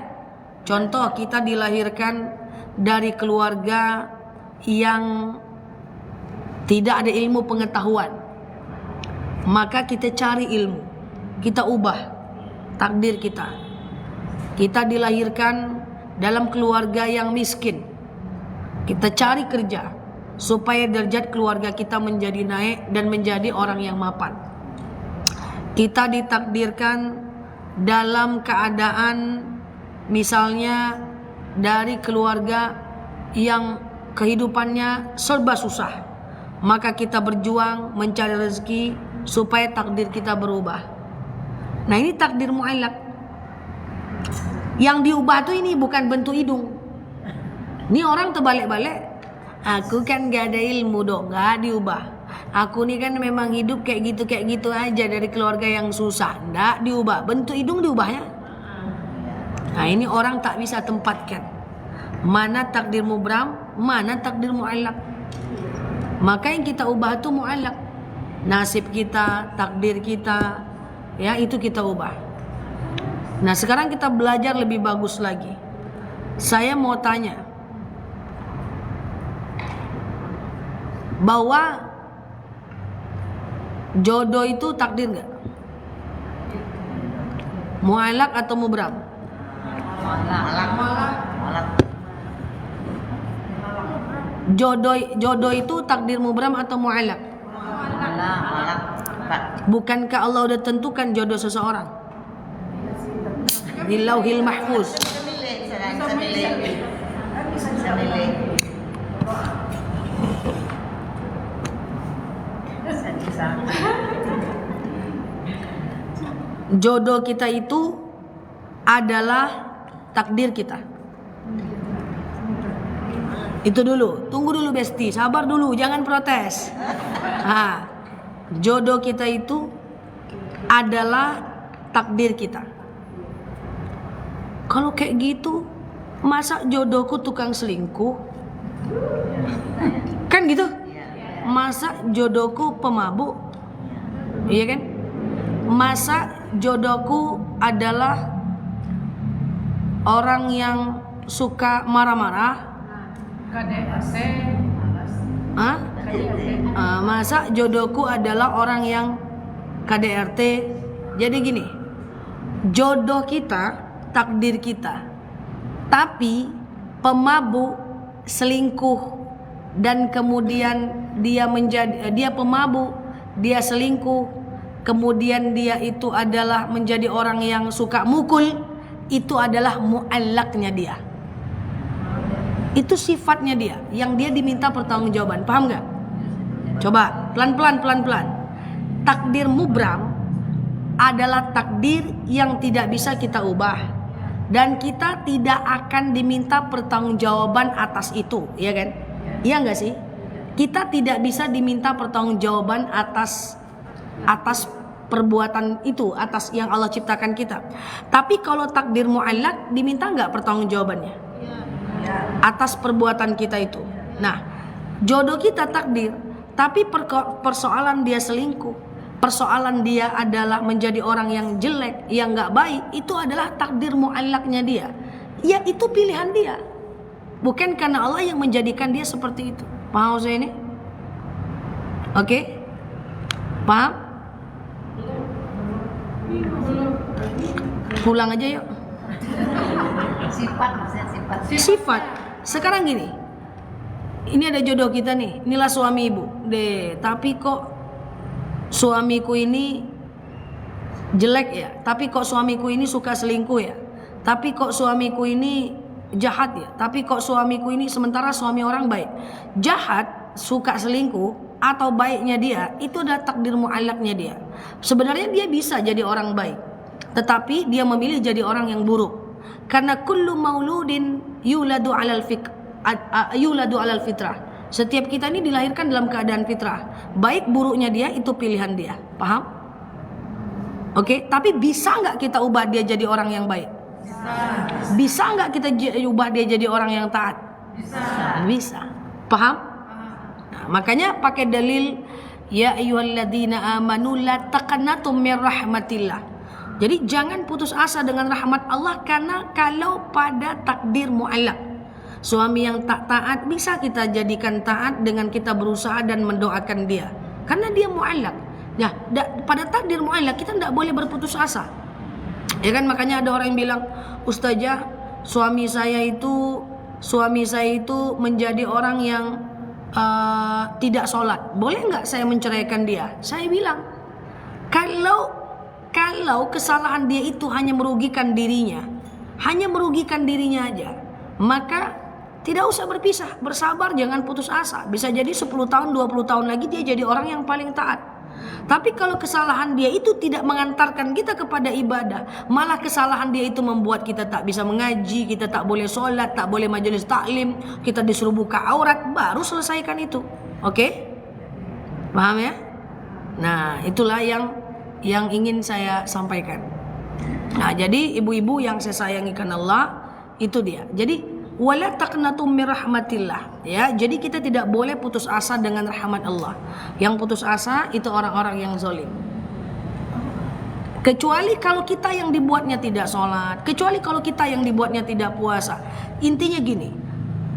Speaker 1: Contoh, kita dilahirkan dari keluarga yang tidak ada ilmu pengetahuan. Maka kita cari ilmu, kita ubah takdir kita. Kita dilahirkan dalam keluarga yang miskin, kita cari kerja supaya derajat keluarga kita menjadi naik dan menjadi orang yang mapan. Kita ditakdirkan dalam keadaan misalnya dari keluarga yang kehidupannya serba susah, maka kita berjuang mencari rezeki supaya takdir kita berubah. Nah, ini takdir mu'allaq. Yang diubah tuh ini bukan bentuk hidung. Ini orang terbalik-balik. Aku kan gak ada ilmu dong, gak diubah. Aku nih kan memang hidup kayak gitu aja dari keluarga yang susah. Nggak diubah, bentuk hidung diubahnya. Nah, ini orang tak bisa tempatkan mana takdir mubram, mana takdir mu'allaq. Maka yang kita ubah itu mu'allaq. Nasib kita, takdir kita, ya itu kita ubah. Nah, sekarang kita belajar lebih bagus lagi. Saya mau tanya, bahwa jodoh itu takdir nggak? Mu'allaq atau mubram?
Speaker 3: Mu'allaq.
Speaker 1: Jodoh itu takdir mubram atau mu'allaq?
Speaker 3: Mu'allaq.
Speaker 1: Bukankah Allah udah tentukan jodoh seseorang di Lauhil Mahfuz?
Speaker 3: Bisa milih.
Speaker 1: Jodoh kita itu adalah takdir kita. Itu dulu, tunggu dulu Besti, sabar dulu, jangan protes. Jodoh kita itu adalah takdir kita. Kalau kayak gitu, masa jodohku tukang selingkuh? Kan gitu? Masa jodohku pemabuk? Iya kan? Masa jodohku adalah orang yang suka marah-marah?
Speaker 2: KDRT.
Speaker 1: Masa jodohku adalah orang yang KDRT? Jadi gini, jodoh kita, takdir kita. Tapi pemabuk, selingkuh, dan kemudian dia pemabuk, dia selingkuh, kemudian dia itu adalah menjadi orang yang suka mukul, itu adalah mu'allaqnya dia. Itu sifatnya dia, yang dia diminta pertanggungjawaban. Paham nggak? Coba pelan-pelan. Takdir mubram adalah takdir yang tidak bisa kita ubah, dan kita tidak akan diminta pertanggungjawaban atas itu, ya kan? Iya nggak sih? Kita tidak bisa diminta pertanggungjawaban atas perbuatan itu, atas yang Allah ciptakan kita. Tapi kalau takdir mu'allaq, diminta nggak pertanggungjawabannya atas perbuatan kita itu. Nah, jodoh kita takdir, tapi persoalan dia selingkuh, persoalan dia adalah menjadi orang yang jelek, yang nggak baik, itu adalah takdir mu'allaqnya dia. Ya, itu pilihan dia, bukan karena Allah yang menjadikan dia seperti itu. Paham saya ini? Oke? Paham? Pulang aja yuk. Sifat. Sekarang gini, ini ada jodoh kita nih, inilah suami ibu deh, tapi kok suamiku ini jelek ya, tapi kok suamiku ini suka selingkuh ya, tapi kok suamiku ini jahat ya, tapi kok suamiku ini, sementara suami orang baik. Jahat, suka selingkuh, atau baiknya dia, itu adalah takdir mu'allaqnya dia. Sebenarnya dia bisa jadi orang baik, tetapi dia memilih jadi orang yang buruk. Karena kullu mauludin yuladu alal fitrah. Setiap kita ini dilahirkan dalam keadaan fitrah. Baik buruknya dia itu pilihan dia. Paham? Oke, tapi bisa nggak kita ubah dia jadi orang yang baik? Bisa nggak kita ubah dia jadi orang yang taat? Bisa. Paham? Nah, makanya pakai dalil ya ayyuhalladzina amanu la taqnatum mir rahmatillah. Jadi jangan putus asa dengan rahmat Allah, karena kalau pada takdir mu'allaq, suami yang tak taat bisa kita jadikan taat dengan kita berusaha dan mendoakan dia, karena dia mu'allaq. Ya, pada takdir mu'allaq kita tidak boleh berputus asa. Ya kan, makanya ada orang yang bilang, "Ustazah, suami saya itu menjadi orang yang tidak sholat. Boleh nggak saya menceraikan dia?" Saya bilang, kalau kesalahan dia itu hanya merugikan dirinya aja, maka tidak usah berpisah, bersabar, jangan putus asa. Bisa jadi 10 tahun, 20 tahun lagi dia jadi orang yang paling taat. Tapi kalau kesalahan dia itu tidak mengantarkan kita kepada ibadah, malah kesalahan dia itu membuat kita tak bisa mengaji, kita tak boleh sholat, tak boleh majelis taklim, kita disuruh buka aurat, baru selesaikan itu. Oke? Paham ya? Nah, itulah yang ingin saya sampaikan. Nah, jadi ibu-ibu yang saya sayangi karena Allah, itu dia. Jadi wala taqnatu min rahmatillah, ya. Jadi kita tidak boleh putus asa dengan rahmat Allah. Yang putus asa itu orang-orang yang zalim. Kecuali kalau kita yang dibuatnya tidak sholat, kecuali kalau kita yang dibuatnya tidak puasa. Intinya gini,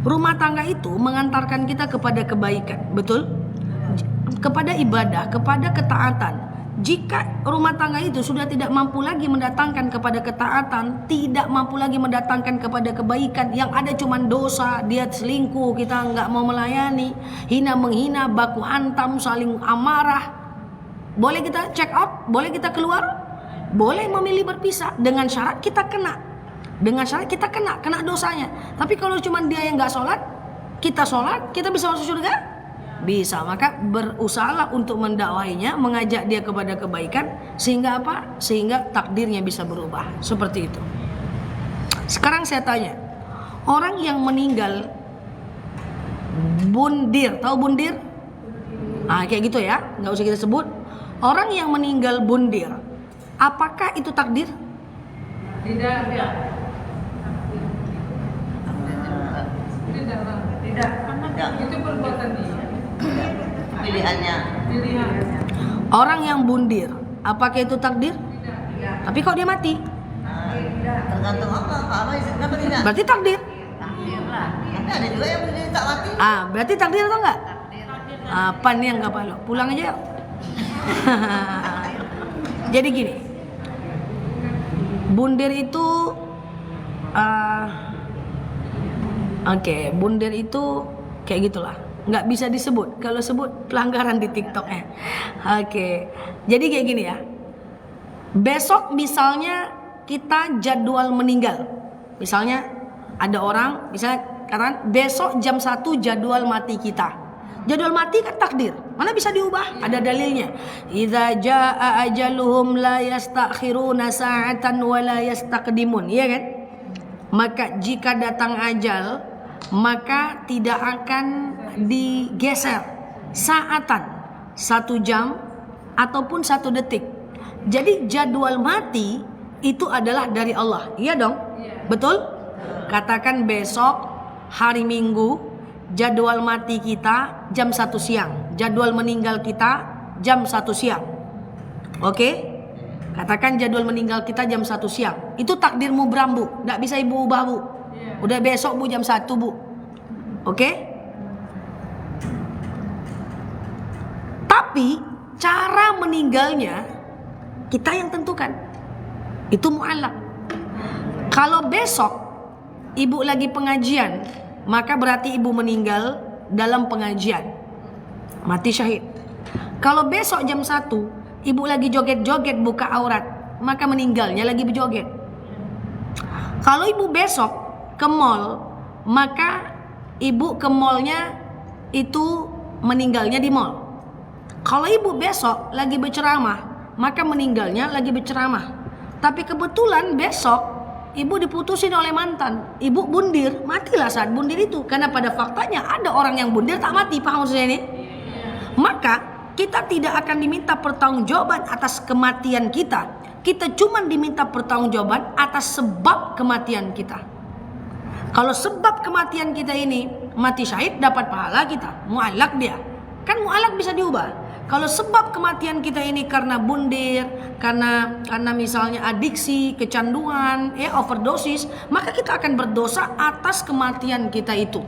Speaker 1: rumah tangga itu mengantarkan kita kepada kebaikan, betul? Kepada ibadah, kepada ketaatan. Jika rumah tangga itu sudah tidak mampu lagi mendatangkan kepada ketaatan, tidak mampu lagi mendatangkan kepada kebaikan, yang ada cuma dosa, dia selingkuh, kita nggak mau melayani, hina menghina, baku hantam, saling amarah, boleh kita check out, boleh kita keluar, boleh memilih berpisah, dengan syarat kita kena, kena dosanya. Tapi kalau cuma dia yang nggak sholat, kita bisa masuk surga? Bisa. Maka berusahalah untuk mendakwahinya, mengajak dia kepada kebaikan, sehingga apa? Sehingga takdirnya bisa berubah. Seperti itu. Sekarang saya tanya, orang yang meninggal bundir, tahu bundir? Kayak gitu ya, nggak usah kita sebut. Orang yang meninggal bundir, apakah itu takdir?
Speaker 2: Tidak. Itu perbuatan dia.
Speaker 3: Pilihannya.
Speaker 1: Orang yang bundir, apakah itu takdir? Tapi kok dia mati?
Speaker 3: Tergantung apa kenapa tidak?
Speaker 1: Berarti takdir.
Speaker 3: Tapi ada juga yang bundir tak mati.
Speaker 1: Berarti takdir atau enggak? Apa nih yang kapal? Pulang aja yuk. Jadi gini, bundir itu bundir itu kayak gitulah. Nggak bisa disebut. Kalau sebut pelanggaran di TikTok ya. Jadi kayak gini ya. Besok misalnya kita jadwal meninggal. Misalnya ada orang, misalnya katakan besok jam 1 jadwal mati kita. Jadwal mati kan takdir. Mana bisa diubah? Ada dalilnya. Idza jaa ajaluhum la yastakhiruna sa'atan wa la yastaqdimun. Iya kan? Maka jika datang ajal, maka tidak akan digeser saatan, 1 jam ataupun 1 detik. Jadi jadwal mati itu adalah dari Allah. Iya dong? Betul? Katakan besok hari Minggu, jadwal mati kita jam 1 siang, jadwal meninggal kita jam 1 siang. Oke? Katakan jadwal meninggal kita jam 1 siang. Itu takdirmu Bram, Bu. Nggak bisa ibu ubah, Bu. Udah besok Bu jam 1, Bu. Oke? Tapi cara meninggalnya kita yang tentukan. Itu mu'allaq. Kalau besok ibu lagi pengajian, maka berarti ibu meninggal dalam pengajian, mati syahid. Kalau besok jam 1 ibu lagi joget-joget buka aurat, maka meninggalnya lagi berjoget. Kalau ibu besok ke mall, maka ibu ke mallnya itu meninggalnya di mall. Kalau ibu besok lagi berceramah, maka meninggalnya lagi berceramah. Tapi kebetulan besok ibu diputusin oleh mantan, ibu bundir, matilah saat bundir itu. Karena pada faktanya ada orang yang bundir tak mati, paham maksudnya ini? Maka kita tidak akan diminta pertanggungjawaban atas kematian kita. Kita cuma diminta pertanggungjawaban atas sebab kematian kita. Kalau sebab kematian kita ini mati syahid, dapat pahala kita, mu'allaq dia. Kan mu'allaq bisa diubah. Kalau sebab kematian kita ini karena bundir, karena misalnya adiksi, kecanduan, overdosis, maka kita akan berdosa atas kematian kita itu.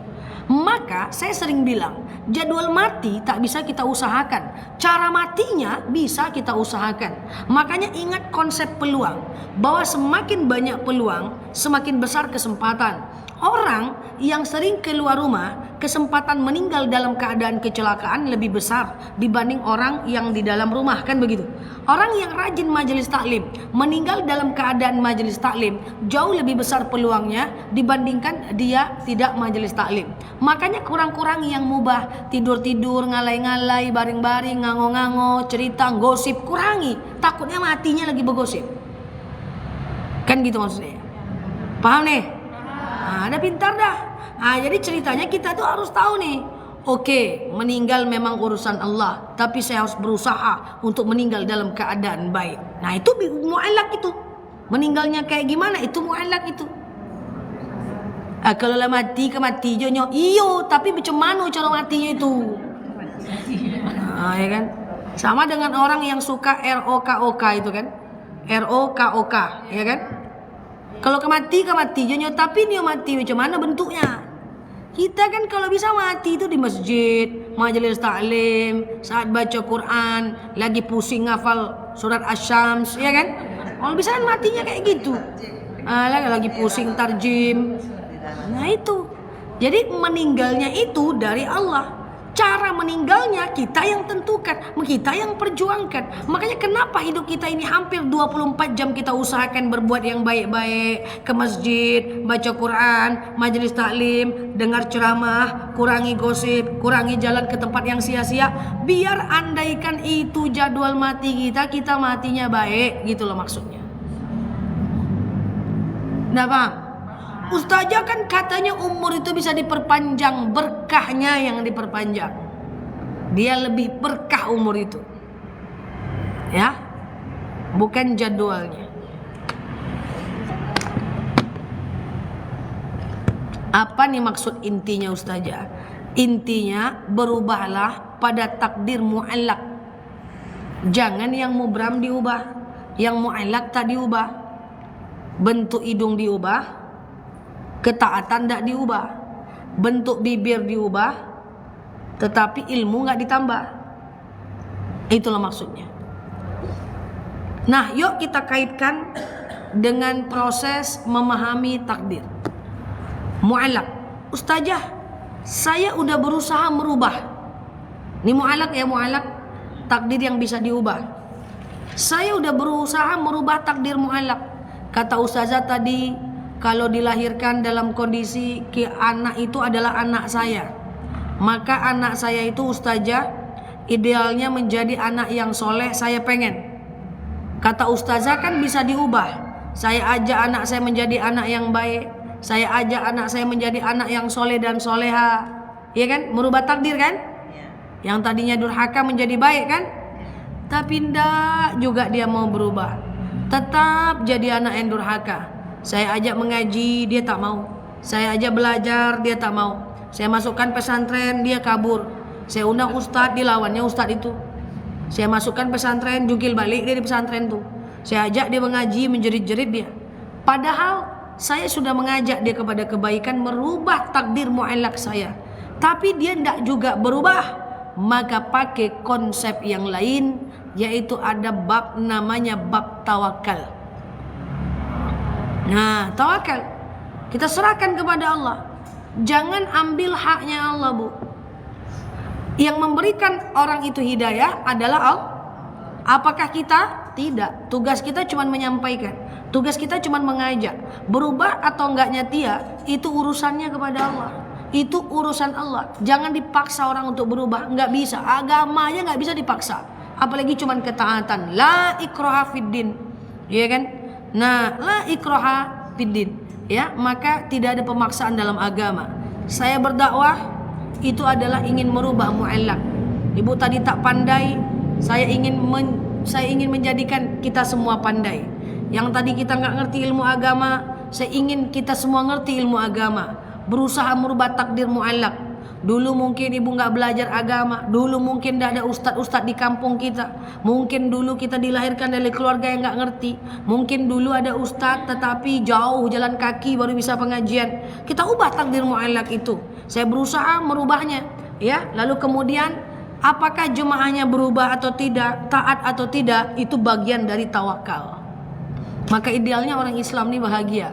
Speaker 1: Maka saya sering bilang, jadwal mati tak bisa kita usahakan, cara matinya bisa kita usahakan. Makanya ingat konsep peluang, bahwa semakin banyak peluang, semakin besar kesempatan. Orang yang sering keluar rumah, kesempatan meninggal dalam keadaan kecelakaan lebih besar dibanding orang yang di dalam rumah, kan begitu. Orang yang rajin majelis taklim meninggal dalam keadaan majelis taklim jauh lebih besar peluangnya dibandingkan dia tidak majelis taklim. Makanya kurang-kurang yang mubah, tidur-tidur, ngalai-ngalai, baring-baring, ngango-ngango, cerita, gosip, kurangi. Takutnya matinya lagi bergosip. Kan gitu maksudnya. Paham nih? Ada pintar dah. Jadi ceritanya kita tuh harus tahu nih. Oke, meninggal memang urusan Allah, tapi saya harus berusaha untuk meninggal dalam keadaan baik. Nah, itu mu'allaq itu. Meninggalnya kayak gimana? Itu mu'allaq itu. Kalau lah mati ke mati jonyo. Iyo, tapi macam mana cara matinya itu? Ya kan? Sama dengan orang yang suka ROKOK itu kan? ROKOK, ya kan? Kalau mati jonyo, tapi dia mati macam mana bentuknya? Kita kan kalau bisa mati itu di masjid, majelis taklim, saat baca Quran, lagi pusing ngafal surat Asy-Syams, ya kan? Kalau bisa kan matinya kayak gitu. Lagi pusing tarjim. Nah itu. Jadi meninggalnya itu dari Allah. Cara meninggalnya kita yang tentukan, kita yang perjuangkan. Makanya kenapa hidup kita ini hampir 24 jam kita usahakan berbuat yang baik-baik, ke masjid, baca Quran, majelis taklim, dengar ceramah, kurangi gosip, kurangi jalan ke tempat yang sia-sia. Biar andaikan itu jadwal mati kita matinya baik, gitu loh maksudnya. Nah, paham? Ustazah kan katanya umur itu bisa diperpanjang, berkahnya yang diperpanjang. Dia lebih berkah umur itu. Ya. Bukan jadwalnya. Apa nih maksud intinya Ustazah? Intinya berubahlah pada takdir mu'allaq. Jangan yang mubram diubah, yang mu'allaq tak diubah. Bentuk hidung diubah, ketaatan tidak diubah, bentuk bibir diubah, tetapi ilmu nggak ditambah. Itulah maksudnya. Nah, yuk kita kaitkan dengan proses memahami takdir mu'allaq. Ustazah, saya udah berusaha merubah. Ini mu'allaq ya, mu'allaq, takdir yang bisa diubah. Saya udah berusaha merubah takdir mu'allaq. Kata ustazah tadi, kalau dilahirkan dalam kondisi anak itu adalah anak saya, maka anak saya itu ustazah idealnya menjadi anak yang soleh. Saya pengen. Kata ustazah kan bisa diubah. Saya ajak anak saya menjadi anak yang baik. Saya ajak anak saya menjadi anak yang soleh dan soleha. Ya kan? Merubah takdir kan? Yang tadinya durhaka menjadi baik kan? Tapi ndak juga dia mau berubah. Tetap jadi anak yang durhaka. Saya ajak mengaji, dia tak mau. Saya ajak belajar, dia tak mau. Saya masukkan pesantren, dia kabur. Saya undang ustadz, dilawannya ustadz itu. Saya masukkan pesantren, jungkil balik dia di pesantren tuh. Saya ajak dia mengaji, menjerit-jerit dia. Padahal saya sudah mengajak dia kepada kebaikan, merubah takdir mu'allaq saya. Tapi dia tidak juga berubah. Maka pakai konsep yang lain, yaitu ada bab namanya bab tawakal. Nah, tawakal kita serahkan kepada Allah. Jangan ambil haknya Allah, Bu. Yang memberikan orang itu hidayah adalah Allah. Apakah kita? Tidak. Tugas kita cuma menyampaikan. Tugas kita cuma mengajak. Berubah atau enggaknya dia, itu urusannya kepada Allah. Itu urusan Allah. Jangan dipaksa orang untuk berubah. Enggak bisa. Agamanya enggak bisa dipaksa. Apalagi cuma ketaatan. La ikraha fiddin. Iya kan? Nah, la ikraha fiddin. Ya, maka tidak ada pemaksaan dalam agama. Saya berdakwah itu adalah ingin merubah mu'allaq. Ibu tadi tak pandai, saya ingin menjadikan kita semua pandai. Yang tadi kita nggak ngerti ilmu agama, saya ingin kita semua ngerti ilmu agama. Berusaha merubah takdir mu'allaq. Dulu mungkin ibu nggak belajar agama, dulu mungkin tidak ada ustadz-ustadz di kampung kita, mungkin dulu kita dilahirkan dari keluarga yang nggak ngerti, mungkin dulu ada ustadz tetapi jauh jalan kaki baru bisa pengajian. Kita ubah takdir mu'allaq itu. Saya berusaha merubahnya, ya. Lalu kemudian apakah jemaahnya berubah atau tidak, taat atau tidak, itu bagian dari tawakal. Maka idealnya orang Islam ini bahagia.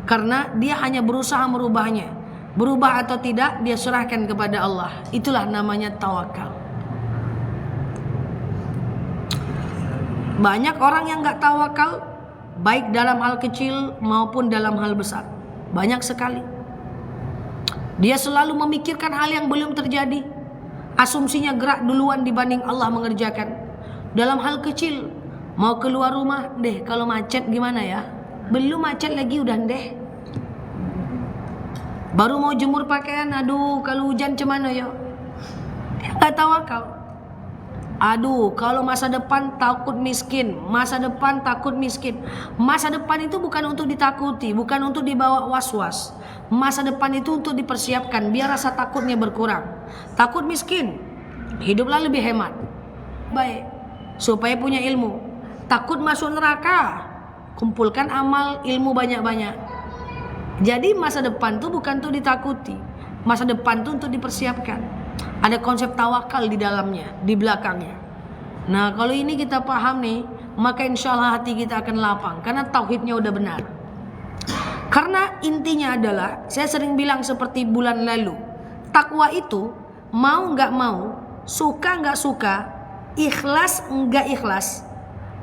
Speaker 1: Karena dia hanya berusaha merubahnya. Berubah atau tidak dia serahkan kepada Allah. Itulah namanya tawakal. Banyak orang yang gak tawakal, baik dalam hal kecil maupun dalam hal besar. Banyak sekali. Dia selalu memikirkan hal yang belum terjadi. Asumsinya gerak duluan dibanding Allah mengerjakan. Dalam hal kecil, mau keluar rumah, deh kalau macet gimana ya? Belum macet lagi udah deh. Baru mau jemur pakaian, aduh kalau hujan cemana ya? Dia gak tawakal. Aduh kalau masa depan takut miskin. Masa depan takut miskin. Masa depan itu bukan untuk ditakuti, bukan untuk dibawa was-was. Masa depan itu untuk dipersiapkan biar rasa takutnya berkurang. Takut miskin, hiduplah lebih hemat, baik, supaya punya ilmu. Takut masuk neraka, kumpulkan amal ilmu banyak-banyak. Jadi masa depan tuh bukan untuk ditakuti, masa depan tuh untuk dipersiapkan. Ada konsep tawakal di dalamnya, di belakangnya. Nah kalau ini kita paham nih, maka insya Allah hati kita akan lapang, karena tauhidnya udah benar. Karena intinya adalah, saya sering bilang seperti bulan lalu, takwa itu mau nggak mau, suka nggak suka, ikhlas nggak ikhlas,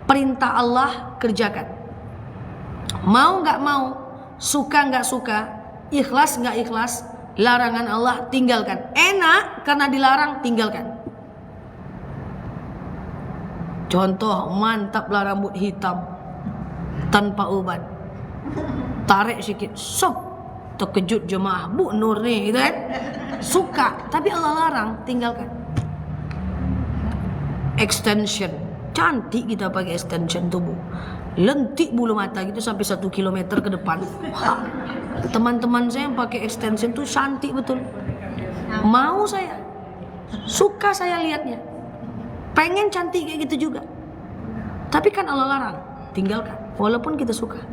Speaker 1: perintah Allah kerjakan. Mau nggak mau, suka nggak suka, ikhlas nggak ikhlas, larangan Allah tinggalkan. Enak karena dilarang, tinggalkan. Contoh mantaplah rambut hitam tanpa uban, tarik sedikit, sop, terkejut jemaah, Bu Nur nih, gitu kan? Suka, tapi Allah larang, tinggalkan. Extension, cantik kita pakai extension tubuh. Lentik bulu mata gitu sampai 1 kilometer ke depan. Teman-teman saya yang pakai extension tuh cantik betul. Mau saya, suka saya lihatnya, pengen cantik kayak gitu juga. Tapi kan Allah larang, tinggalkan. Walaupun kita suka.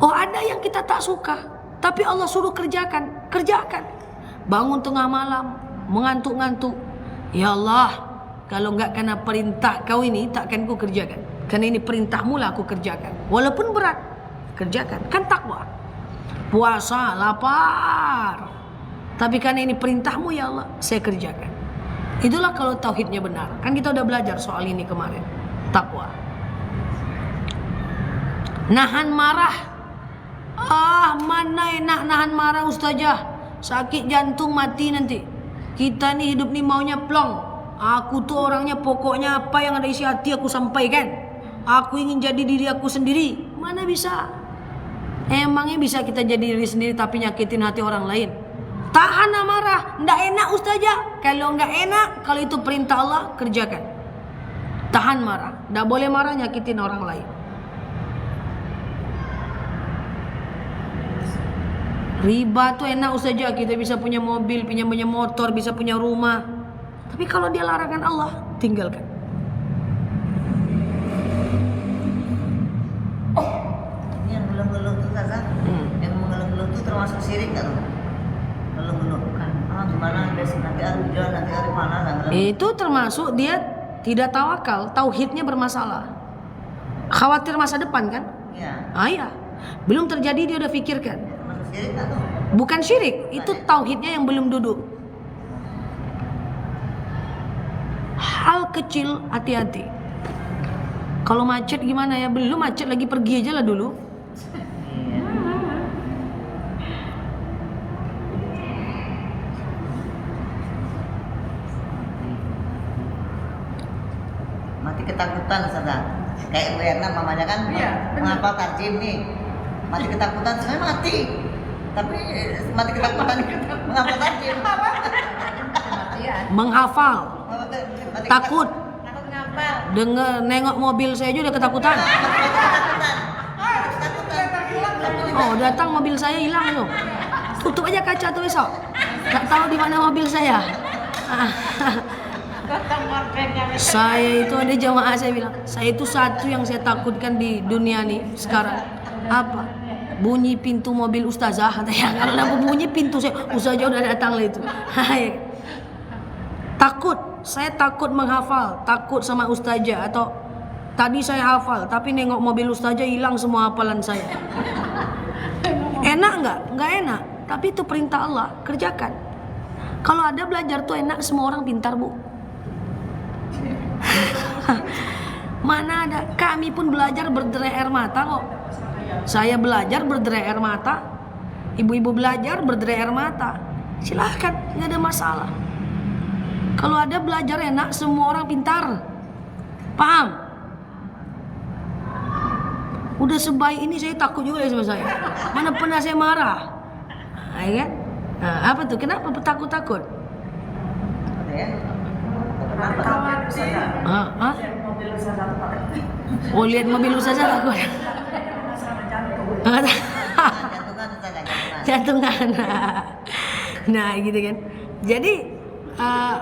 Speaker 1: Oh ada yang kita tak suka, tapi Allah suruh kerjakan, kerjakan. Bangun tengah malam, mengantuk-ngantuk. Ya Allah, kalau enggak karena perintah kau ini, takkan ku kerjakan. Karena ini perintahmu lah aku kerjakan. Walaupun berat, kerjakan. Kan takwa. Puasa, lapar. Tapi karena ini perintahmu ya Allah, saya kerjakan. Itulah kalau tauhidnya benar. Kan kita udah belajar soal ini kemarin. Takwa. Nahan marah. Mana enak nahan marah ustazah. Sakit jantung mati nanti. Kita nih hidup nih maunya plong. Aku tuh orangnya pokoknya apa yang ada isi hati aku sampaikan. Aku ingin jadi diri aku sendiri. Mana bisa? Emangnya bisa kita jadi diri sendiri tapi nyakitin hati orang lain? Tahan amarah. Nggak enak ustazah. Kalau nggak enak, kalau itu perintah Allah, kerjakan. Tahan marah. Nggak boleh marah nyakitin orang lain. Riba tuh enak ustazah. Kita bisa punya mobil, punya motor, bisa punya rumah. Tapi kalau dia larangan Allah, tinggalkan.
Speaker 3: Yang ngeluh-ngeluh tuh Ustazah, yang mengeluh-ngeluh tuh termasuk syirik kan? Ngeluh-ngeluh kan? Gimana nanti hari hujan, nanti hari panas.
Speaker 1: Itu termasuk dia tidak tawakal, tauhidnya bermasalah. Khawatir masa depan kan?
Speaker 3: Iya.
Speaker 1: Iya. Belum terjadi dia udah pikirkan.
Speaker 3: Termasuk syirik kan?
Speaker 1: Bukan syirik, itu tauhidnya yang belum duduk. Hal kecil hati-hati. Kalau macet gimana ya? Belum macet lagi, pergi aja lah dulu.
Speaker 3: Mati ketakutan Ustazah. Kayak Bu Erna mamanya kan menghafal tarjim nih. Mati ketakutan sebenarnya mati. Tapi mati ketakutan menghafal tarjim.
Speaker 1: Menghafal,
Speaker 3: Mati
Speaker 1: takut.
Speaker 2: Takut ngapal.
Speaker 1: Dengar nengok mobil saya aja udah ketakutan. Oh, datang mobil saya hilang loh. Tutup aja kaca tuh besok. Gak tahu di mana mobil saya. Saya itu ada jamaah saya bilang, saya itu satu yang saya takutkan di dunia nih sekarang. Apa? Bunyi pintu mobil ustazah. Katanya kalau ada bunyi pintu saya, ustazah udah datang lah itu. Takut, saya takut menghafal, takut sama ustazah atau Tadi saya hafal, tapi nengok mobil ustazah hilang semua hafalan saya. Enak nggak? Nggak enak. Tapi itu perintah Allah, kerjakan. Kalau ada belajar tuh enak, semua orang pintar, Bu. Mana ada? Kami pun belajar berderai air mata kok. Saya belajar berderai air mata. Ibu-ibu belajar berderai air mata. Silahkan, nggak ada masalah. Kalau ada belajar enak, semua orang pintar. Paham? Udah sebaik ini saya takut juga ya sama saya. Mana pernah saya marah? Nah, ya kan? Nah, apa tuh? Kenapa takut-takut? Oh, lihat mobil ustazah takut. Jantungan. Nah, gitu kan. Jadi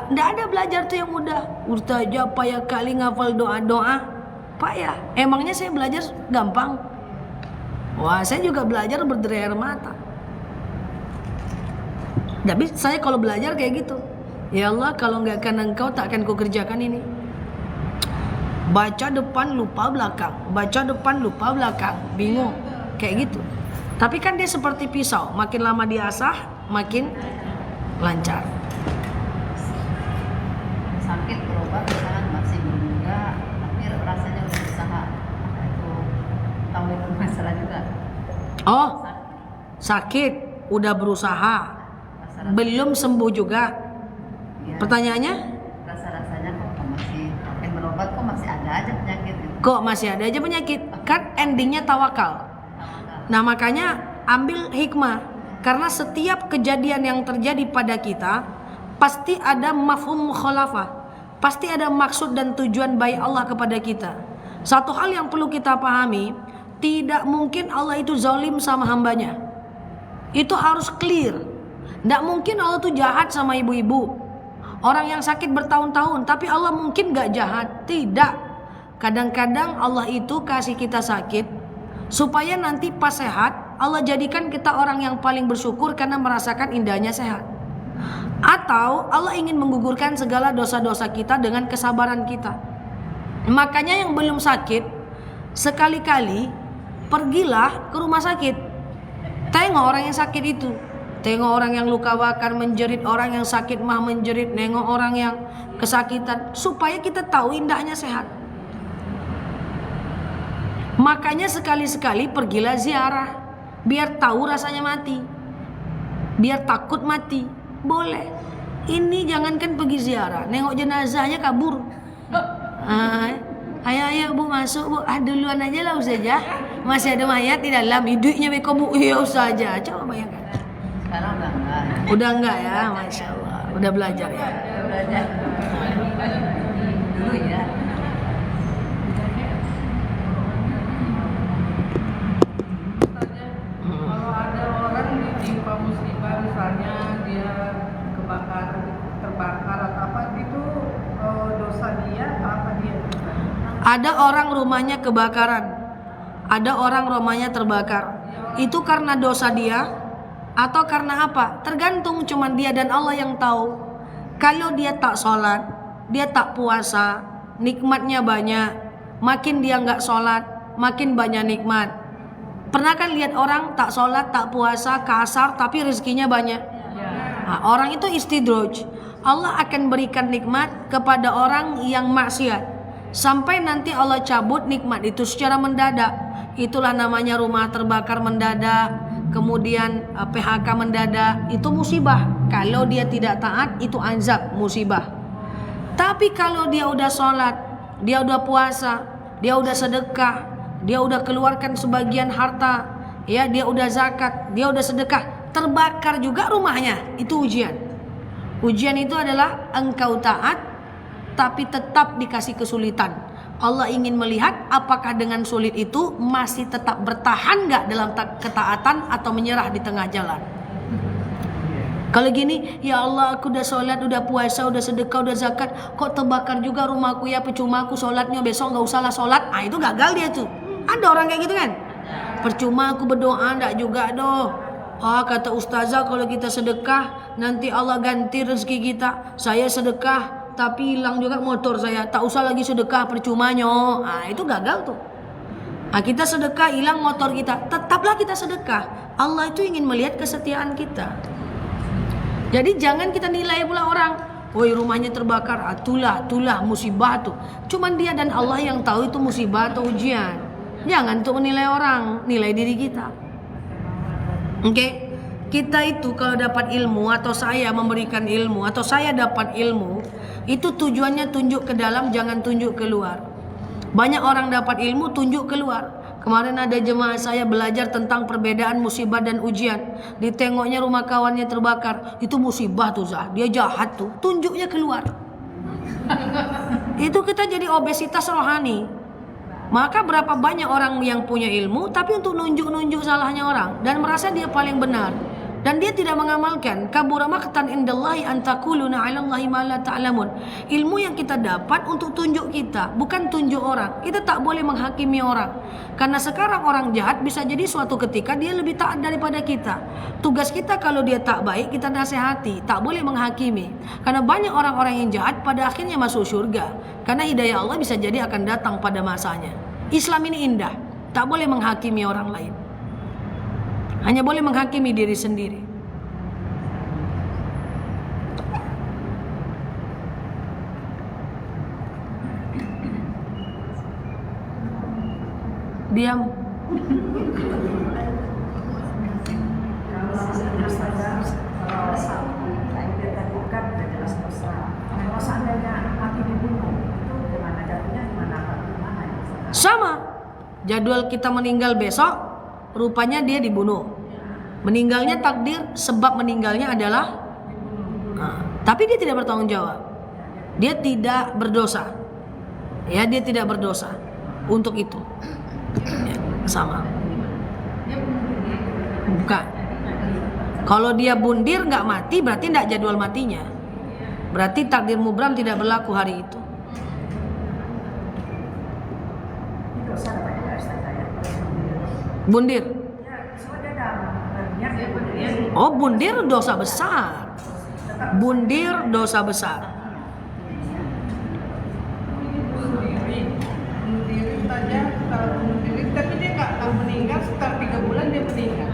Speaker 1: nggak ada belajar tuh yang mudah. Ustazah payah kali ngafal doa-doa. Payah. Emangnya saya belajar gampang? Wah, saya juga belajar berderai air mata. Tapi saya kalau belajar kayak gitu. Ya Allah, kalau nggak karena Engkau tak akan kukerjakan ini. Baca depan lupa belakang, baca depan lupa belakang, bingung kayak gitu. Tapi kan dia seperti pisau, makin lama diasah makin lancar.
Speaker 2: Sakit berobat misalkan masih muda, tapi rasanya udah usaha. Itu tahu itu masalah juga.
Speaker 1: Oh, sakit udah berusaha, belum sembuh juga.
Speaker 2: Ya.
Speaker 1: Pertanyaannya?
Speaker 2: Rasa-rasanya kok masih makin berobat kok masih ada aja penyakit.
Speaker 1: Kok masih ada aja penyakit? Kan endingnya tawakal. Nah, makanya ambil hikmah. Karena setiap kejadian yang terjadi pada kita pasti ada mafhum mukhalafah. Pasti ada maksud dan tujuan baik Allah kepada kita. Satu hal yang perlu kita pahami, tidak mungkin Allah itu zalim sama hambanya. Itu harus clear. Tidak mungkin Allah itu jahat sama ibu-ibu. Orang yang sakit bertahun-tahun, tapi Allah mungkin gak jahat. Tidak. Kadang-kadang Allah itu kasih kita sakit supaya nanti pas sehat Allah jadikan kita orang yang paling bersyukur karena merasakan indahnya sehat. Atau Allah ingin menggugurkan segala dosa-dosa kita dengan kesabaran kita. Makanya yang belum sakit, sekali-kali pergilah ke rumah sakit. Tengok orang yang sakit itu. Tengok orang yang luka bakar menjerit, orang yang sakit mah menjerit, nengok orang yang kesakitan, supaya kita tahu indahnya sehat. Makanya sekali-sekali pergilah ziarah, biar tahu rasanya mati, biar takut mati. Boleh. Ini jangankan pergi ziarah, nengok jenazahnya kabur. Ayo Bu masuk Bu. Duluan aja lah Ustazah. Masih ada mayat di dalam, hidupnya bekomu. Iya Ustazah. Coba bayangkan.
Speaker 2: Sekarang udah enggak.
Speaker 1: Udah enggak ya, Masya Allah. Udah belajar ya.
Speaker 2: Udah belajar. Dulu ya.
Speaker 4: Kalau ada orang ditimpa musibah, misalnya dia terbakar atau apa, itu dosa dia atau apa dia?
Speaker 1: Ada orang rumahnya kebakaran, ada orang rumahnya terbakar. Itu karena dosa dia atau karena apa? Tergantung, cuman dia dan Allah yang tahu. Kalau dia tak sholat, dia tak puasa, nikmatnya banyak. Makin dia nggak sholat, makin banyak nikmat. Pernah kan lihat orang tak sholat, tak puasa, kasar, tapi rezekinya banyak? Nah, orang itu istidraj. Allah akan berikan nikmat kepada orang yang maksiat, sampai nanti Allah cabut nikmat itu secara mendadak. Itulah namanya rumah terbakar mendadak, kemudian PHK mendadak. Itu musibah. Kalau dia tidak taat, itu azab, musibah. Tapi kalau dia udah sholat, dia udah puasa, dia udah sedekah, dia udah keluarkan sebagian harta, ya, dia udah zakat, dia udah sedekah, terbakar juga rumahnya, itu ujian. Ujian itu adalah engkau taat tapi tetap dikasih kesulitan. Allah ingin melihat apakah dengan sulit itu masih tetap bertahan gak dalam ketaatan atau menyerah di tengah jalan. Kalau gini, ya Allah aku udah sholat, udah puasa, udah sedekah, udah zakat, kok terbakar juga rumahku ya, percuma aku sholatnya, besok gak usah lah sholat. Ah, itu gagal dia tuh. Ada orang kayak gitu kan? Percuma aku berdoa, enggak juga doh. Kata ustazah kalau kita sedekah nanti Allah ganti rezeki kita. Saya sedekah tapi hilang juga motor saya, tak usah lagi sedekah percumanya. Itu gagal tuh. Kita sedekah, hilang motor kita, tetaplah kita sedekah. Allah itu ingin melihat kesetiaan kita. Jadi jangan kita nilai pula orang, woi rumahnya terbakar, tulah musibah tuh. Cuman dia dan Allah yang tahu itu musibah atau ujian. Jangan untuk menilai orang, nilai diri kita. Oke? Kita itu kalau dapat ilmu, atau saya memberikan ilmu, atau saya dapat ilmu, itu tujuannya tunjuk ke dalam, jangan tunjuk keluar. Banyak orang dapat ilmu tunjuk keluar. Kemarin ada jemaah saya belajar tentang perbedaan musibah dan ujian. Ditengoknya rumah kawannya terbakar, itu musibah tuh Zah, dia jahat tuh, tunjuknya keluar. Itu kita jadi obesitas rohani. Maka berapa banyak orang yang punya ilmu tapi untuk nunjuk-nunjuk salahnya orang dan merasa dia paling benar. Dan dia tidak mengamalkan. Kabura maqtan indallahi an taquluna 'alallahi ma la ta'lamun. Ilmu yang kita dapat untuk tunjuk kita, bukan tunjuk orang. Kita tak boleh menghakimi orang. Karena sekarang orang jahat bisa jadi suatu ketika dia lebih taat daripada kita. Tugas kita kalau dia tak baik kita nasihati, tak boleh menghakimi. Karena banyak orang-orang yang jahat pada akhirnya masuk surga. Karena hidayah Allah bisa jadi akan datang pada masanya. Islam ini indah, tak boleh menghakimi orang lain. Hanya boleh menghakimi diri sendiri. Diam. Sama. Jadwal kita meninggal besok, rupanya dia dibunuh. Meninggalnya takdir, sebab meninggalnya adalah tapi dia tidak bertanggung jawab. Dia tidak berdosa. Ya, dia tidak berdosa untuk itu. Ya, sama. Bukan. Kalau dia bundir nggak mati berarti tidak jadwal matinya. Berarti takdir mubram tidak berlaku hari itu. Bundir. Oh, bundir dosa besar. Bundir dosa besar.
Speaker 4: Berdiri saja, tapi dia nggak tahu meninggal, setelah 3 bulan dia meninggal.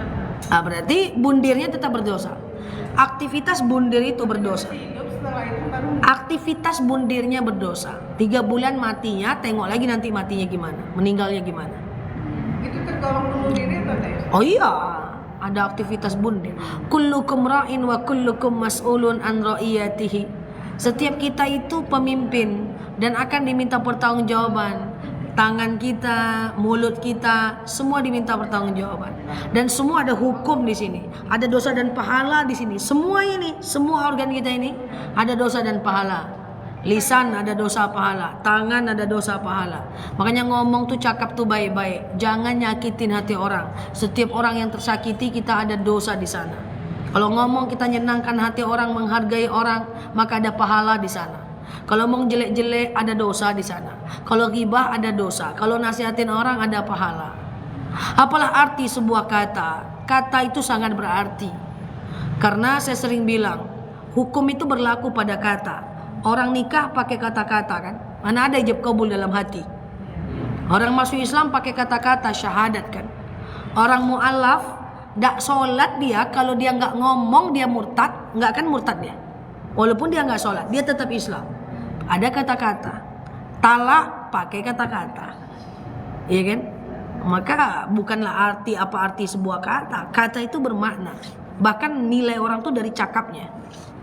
Speaker 1: Berarti bundirnya tetap berdosa. Aktivitas bundir itu berdosa.
Speaker 4: Hidup setelah itu baru
Speaker 1: Aktivitas bundirnya berdosa. 3 bulan matinya, tengok lagi nanti matinya gimana, meninggalnya gimana.
Speaker 4: itu tergolong bunuh diri atau tidak?
Speaker 1: Oh iya, ada aktivitas bundir. Kullukum ra'in wa kullukum mas'ulun an ra'iyatihi. Setiap kita itu pemimpin dan akan diminta pertanggungjawaban. Tangan kita, mulut kita, semua diminta pertanggungjawaban. Dan semua ada hukum di sini. Ada dosa dan pahala di sini. Semua ini, semua organ kita ini ada dosa dan pahala. Lisan ada dosa pahala, tangan ada dosa pahala. Makanya ngomong tuh, cakap tuh baik-baik. Jangan nyakitin hati orang. Setiap orang yang tersakiti kita ada dosa di sana. Kalau ngomong kita nyenangkan hati orang, menghargai orang, maka ada pahala di sana. Kalau ngomong jelek-jelek ada dosa di sana. Kalau ghibah ada dosa. Kalau nasihatin orang ada pahala. Apalah arti sebuah kata? Kata itu sangat berarti. Karena saya sering bilang, hukum itu berlaku pada kata. Orang nikah pakai kata-kata kan? Mana ada ijab kabul dalam hati? Orang masuk Islam pakai kata-kata syahadat kan? Orang mu'alaf tak sholat dia, kalau dia nggak ngomong dia murtad, nggak akan murtad dia. Walaupun dia nggak sholat, dia tetap Islam. Ada kata-kata. Talak pakai kata-kata, iya kan? Maka bukanlah apa arti sebuah kata. Kata itu bermakna. Bahkan nilai orang tuh dari cakapnya.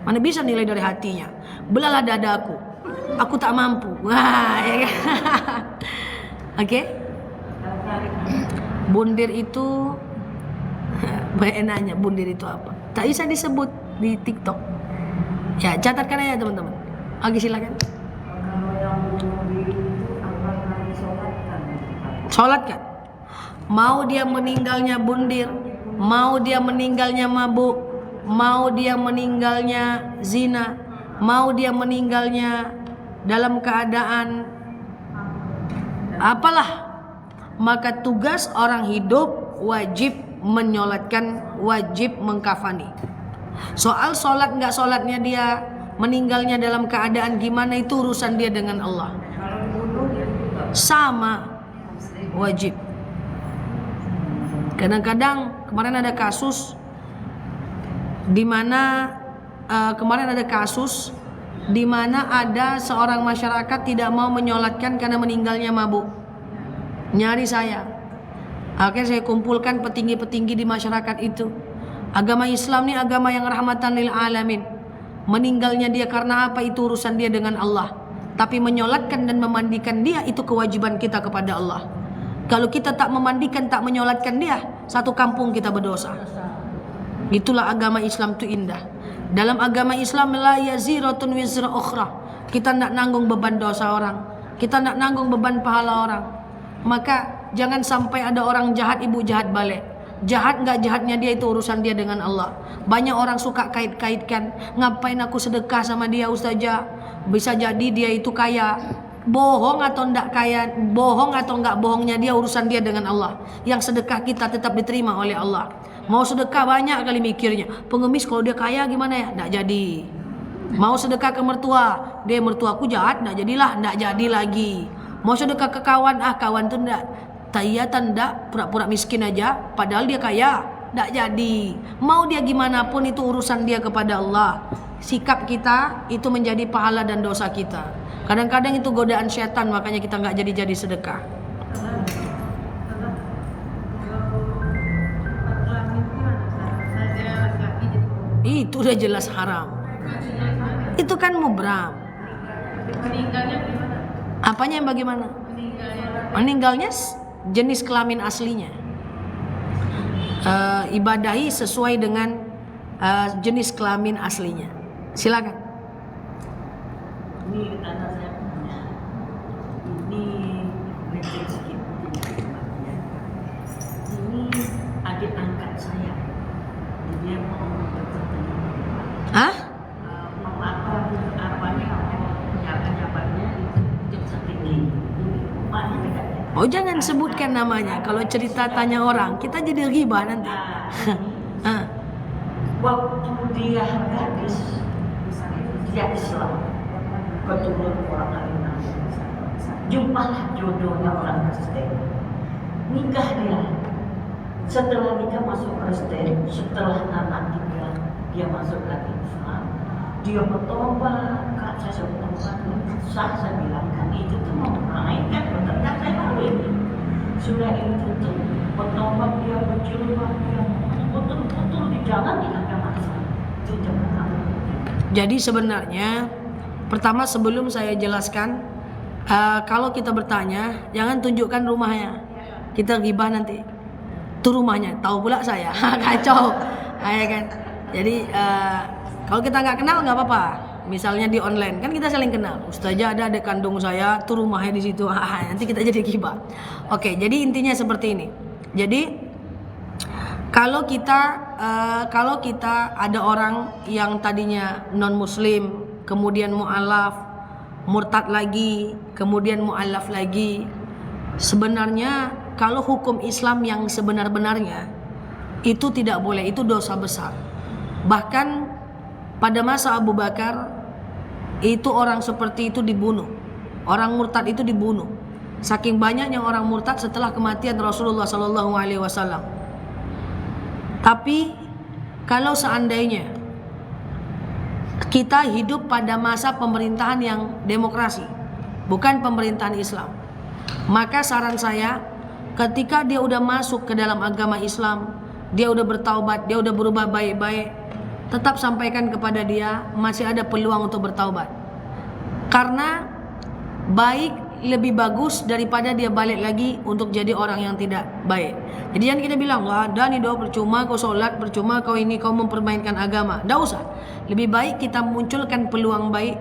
Speaker 1: Mana bisa nilai dari hatinya? Belalah dadaku, aku tak mampu. Wah, ya kan? Oke? Bundir itu banyak nanya, bundir itu apa? Tak bisa disebut di TikTok. Ya, catatkan aja teman-teman. Oke, silakan. Sholat kan? Mau dia meninggalnya bundir, mau dia meninggalnya mabuk, mau dia meninggalnya zina, mau dia meninggalnya dalam keadaan apalah, maka tugas orang hidup wajib menyolatkan, wajib mengkafani. Soal sholat nggak sholatnya dia, meninggalnya dalam keadaan gimana itu urusan dia dengan Allah. Sama, wajib. Kadang-kadang kemarin ada kasus di mana ada seorang masyarakat tidak mau menyolatkan karena meninggalnya mabuk. Nyari saya. Akhirnya saya kumpulkan petinggi-petinggi di masyarakat itu. Agama Islam ini agama yang rahmatan lil alamin. Meninggalnya dia karena apa itu urusan dia dengan Allah. Tapi menyolatkan dan memandikan dia itu kewajiban kita kepada Allah. Kalau kita tak memandikan, tak menyolatkan dia, satu kampung kita berdosa. Itulah agama Islam itu indah. Dalam agama Islam la yaziratun wizra ukhra. Kita nak nanggung beban dosa orang. Kita nak nanggung beban pahala orang. Maka jangan sampai ada orang jahat ibu jahat balik. Jahat enggak jahatnya dia itu urusan dia dengan Allah. Banyak orang suka kait-kaitkan, ngapain aku sedekah sama dia ustazah? Bisa jadi dia itu kaya. Bohong atau enggak kaya, bohong atau enggak bohongnya dia urusan dia dengan Allah. Yang sedekah kita tetap diterima oleh Allah. Mau sedekah banyak kali mikirnya. Pengemis kalau dia kaya gimana ya? Enggak jadi. Mau sedekah ke mertua, dia mertuaku jahat, enggak jadilah, enggak jadi lagi. Mau sedekah ke kawan, kawan tuh enggak taiyatan, enggak pura-pura miskin aja, padahal dia kaya, enggak jadi. Mau dia gimana pun itu urusan dia kepada Allah. Sikap kita itu menjadi pahala dan dosa kita. Kadang-kadang itu godaan syaitan, makanya kita enggak jadi sedekah. Itu udah jelas haram. Itu kan mubram.
Speaker 4: Meninggalnya gimana?
Speaker 1: Apanya yang bagaimana? Meninggalnya jenis kelamin aslinya. Ibadahi sesuai dengan jenis kelamin aslinya. Silakan.
Speaker 5: Ini anak saya punya, ini mungkin sedikit ini adik angkat saya, dia mau bertemu.
Speaker 1: Hah?
Speaker 5: Mau apanya jawabannya itu setinggi, upahnya dekatnya.
Speaker 1: Oh jangan sebutkan namanya. Kalau cerita tanya orang, kita jadi ghibah nanti.
Speaker 5: Waktu dia gadis, dia Islam, keturunan orang lain, jumpalah jodohnya orang Kristen, nikah dia. Setelah nikah masuk Kristen, setelah anak dia masuk lagi Islam, dia bertobat. Kak saya bertobat, saya bilang kan itu tuh mau main kan, ternyata saya tahu ini. Sudah itu tuh bertobat dia berjilbab dia betul-betul di jalan di agama Islam. Itu jangan tahu.
Speaker 1: Jadi sebenarnya pertama sebelum saya jelaskan, kalau kita bertanya jangan tunjukkan rumahnya, kita ghibah nanti. Itu rumahnya, tahu pula saya. Kacau, ya kan. Jadi kalau kita nggak kenal nggak apa-apa. Misalnya di online kan kita saling kenal. Ustazah ada adik kandung saya, tuh rumahnya di situ. Nanti kita jadi ghibah. Oke, jadi intinya seperti ini. Jadi kalau kita ada orang yang tadinya non muslim, kemudian mu'alaf, murtad lagi, kemudian mu'alaf lagi, sebenarnya kalau hukum Islam yang sebenar-benarnya itu tidak boleh, itu dosa besar. Bahkan pada masa Abu Bakar itu orang seperti itu dibunuh. Orang murtad itu dibunuh. Saking banyaknya orang murtad setelah kematian Rasulullah SAW. Tapi kalau seandainya kita hidup pada masa pemerintahan yang demokrasi, bukan pemerintahan Islam, maka saran saya, ketika dia udah masuk ke dalam agama Islam, dia udah bertaubat, dia udah berubah baik-baik, tetap sampaikan kepada dia masih ada peluang untuk bertaubat. Karena baik lebih bagus daripada dia balik lagi untuk jadi orang yang tidak baik. Jadi jangan kita bilang, wah dah nih doa percuma, kau solat percuma, kau ini kau mempermainkan agama. Dah usah. Lebih baik kita munculkan peluang baik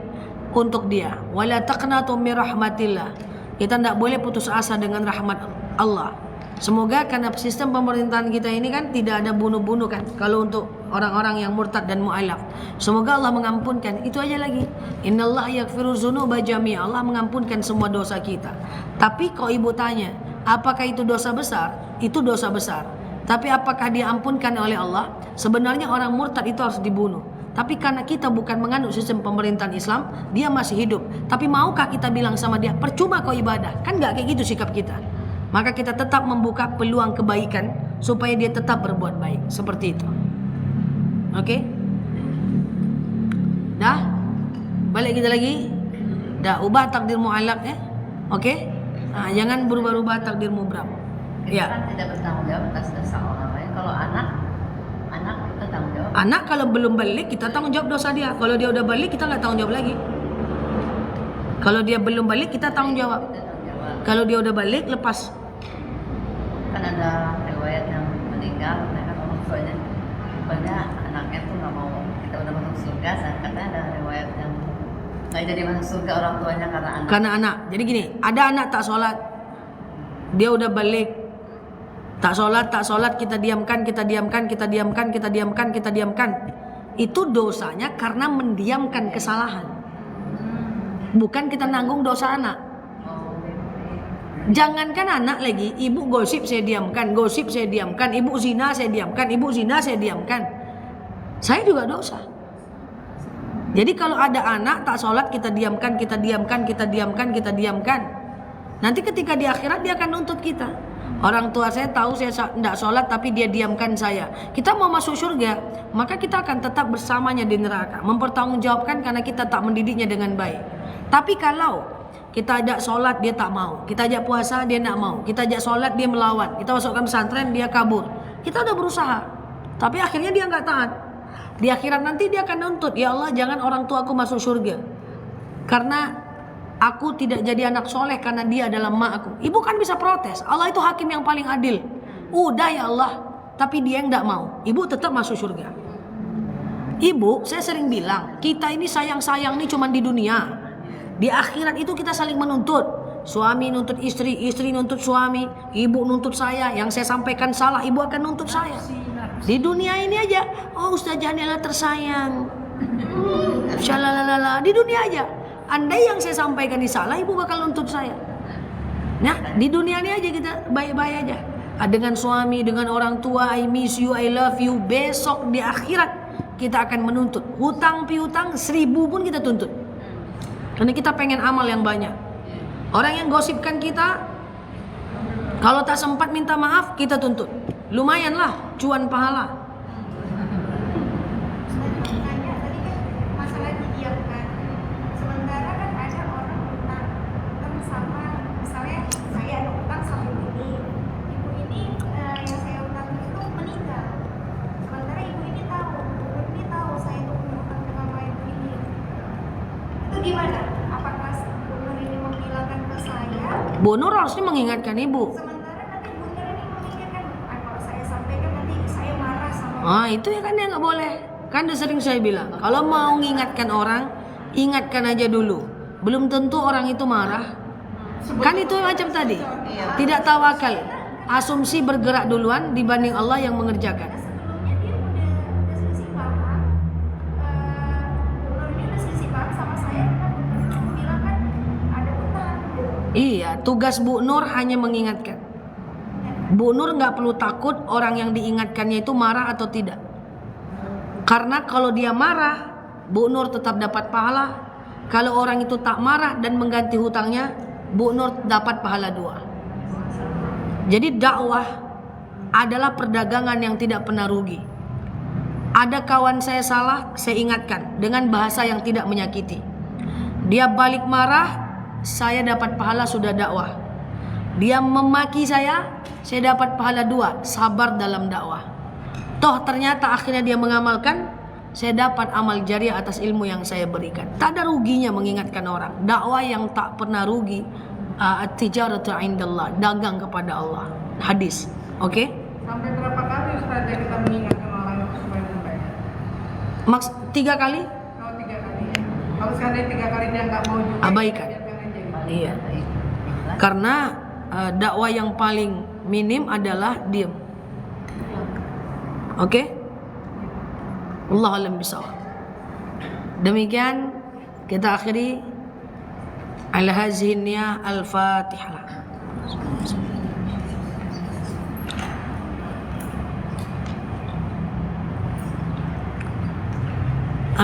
Speaker 1: untuk dia. Wala taqnatu min rahmatillah. Kita tidak boleh putus asa dengan rahmat Allah. Semoga karena sistem pemerintahan kita ini kan tidak ada bunuh-bunuh kan, kalau untuk orang-orang yang murtad dan mu'alaf. Semoga Allah mengampunkan. Itu aja lagi. Innallaha yaghfiru dzunuba jami'a. Allah mengampunkan semua dosa kita. Tapi kalau ibu tanya, apakah itu dosa besar? Itu dosa besar. Tapi apakah diampunkan oleh Allah? Sebenarnya orang murtad itu harus dibunuh. Tapi karena kita bukan menganut sistem pemerintahan Islam, dia masih hidup. Tapi maukah kita bilang sama dia, percuma kau ibadah? Kan nggak kayak gitu sikap kita. Maka kita tetap membuka peluang kebaikan supaya dia tetap berbuat baik. Seperti itu. Oke? Dah? Balik kita lagi? Dah, ubah takdir mu'allaq ya? Oke? Nah, jangan berubah-ubah takdir mubram.
Speaker 2: Kita
Speaker 1: Ya.
Speaker 2: kan tidak bertanggung jawab atas dosa orang lain. Kalau anak kita tanggung jawab.
Speaker 1: Anak kalau belum balik kita tanggung jawab dosa dia. Kalau dia udah balik kita nggak tanggung jawab lagi. Kalau dia belum balik kita tanggung jawab.
Speaker 2: Kita tanggung jawab.
Speaker 1: Kalau dia udah balik lepas.
Speaker 2: Kan ada riwayat yang meninggal, kan orang tuanya banyak anaknya tuh nggak mau kita udah masuk surga. Katanya ada riwayat yang nggak jadi masuk surga orang tuanya karena anak.
Speaker 1: Karena anak. Jadi gini, ada anak tak sholat, dia udah balik, tak sholat, kita diamkan. Itu dosanya karena mendiamkan kesalahan. Bukan kita nanggung dosa anak. Jangankan anak lagi, ibu gosip saya diamkan, ibu zina saya diamkan. Saya juga dosa. Jadi kalau ada anak tak sholat kita diamkan. Nanti ketika di akhirat dia akan nuntut kita. Orang tua saya tahu saya tidak sholat tapi dia diamkan saya. Kita mau masuk surga, maka kita akan tetap bersamanya di neraka. Mempertanggungjawabkan karena kita tak mendidiknya dengan baik. Tapi kalau kita ajak sholat dia tak mau, kita ajak puasa dia tak mau, kita ajak sholat dia melawan, kita masukkan pesantren dia kabur. Kita udah berusaha, tapi akhirnya dia nggak taat. Di akhirat nanti dia akan nuntut, ya Allah jangan orang tua aku masuk surga karena aku tidak jadi anak soleh karena dia adalah mak aku. Ibu kan bisa protes, Allah itu hakim yang paling adil. Udah ya Allah, tapi dia yang tidak mau, ibu tetap masuk surga. Ibu, saya sering bilang, kita ini sayang-sayang nih cuma di dunia. Di akhirat itu kita saling menuntut. Suami nuntut istri, istri nuntut suami, ibu nuntut saya. Yang saya sampaikan salah, ibu akan nuntut saya. Di dunia ini aja, oh Ustazah Nela tersayang. Shalalala, di dunia aja. Andai yang saya sampaikan ini salah, ibu bakal nuntut saya. Nah, di dunia ini aja kita baik-baik aja. Dengan suami, dengan orang tua, I miss you, I love you. Besok di akhirat kita akan menuntut. Hutang piutang 1000 pun kita tuntut. Karena kita pengen amal yang banyak. Orang yang gosipkan kita, kalau tak sempat minta maaf, kita tuntut. Lumayanlah, cuan pahala.
Speaker 6: Masalah didiamkan. Sementara kan ada orang utang sama, misalnya saya ada utang sama ibu ini yang saya utang itu meninggal. Sementara ibu ini tahu saya itu punya utang sama ibu ini. Itu gimana? Apakah Bu Nur ini menghilangkan ke saya?
Speaker 1: Bu Nur harusnya mengingatkan ibu.
Speaker 6: Sementara nanti Bu Nur ini mengingatkan, kalau saya sampaikan nanti saya marah sama.
Speaker 1: Itu ya kan dia nggak boleh. Kan udah sering saya bilang, kalau mau mengingatkan orang, ingatkan aja dulu. Belum tentu orang itu marah. Kan itu macam tadi. Tidak tawakal. Asumsi bergerak duluan dibanding Allah yang mengerjakan.
Speaker 6: Sebelumnya dia udah selisih paham. Bu Nur ini udah selisih paham sama saya karena Bu Nur bilang kan ada utang.
Speaker 1: Iya, tugas Bu Nur hanya mengingatkan. Bu Nur nggak perlu takut orang yang diingatkannya itu marah atau tidak. Karena kalau dia marah, Bu Nur tetap dapat pahala. Kalau orang itu tak marah dan mengganti hutangnya, Bu Nur dapat pahala 2. Jadi dakwah adalah perdagangan yang tidak pernah rugi. Ada kawan saya salah, saya ingatkan dengan bahasa yang tidak menyakiti. Dia balik marah, saya dapat pahala sudah dakwah. Dia memaki saya dapat pahala 2, sabar dalam dakwah. Toh ternyata akhirnya dia mengamalkan, saya dapat amal jariah atas ilmu yang saya berikan. Tak ada ruginya mengingatkan orang. Dakwah yang tak pernah rugi, at-tijaratu indallah, dagang kepada Allah. Hadis. Oke?
Speaker 4: Sampai berapa kali Ustaz kita mengingatkan orang itu supaya berbaik?
Speaker 1: 3 kali?
Speaker 4: Kalau 3 kali ya. Kalau seandainya 3 kali dia nggak mau juga,
Speaker 1: Abaikan.
Speaker 4: biarkan aja gitu.
Speaker 1: Iya. Karena dakwah yang paling minim adalah diam. Oke? Wallahu a'lam bishawab. Demikian kita akhiri ala hazihi niyah al-Fatihah.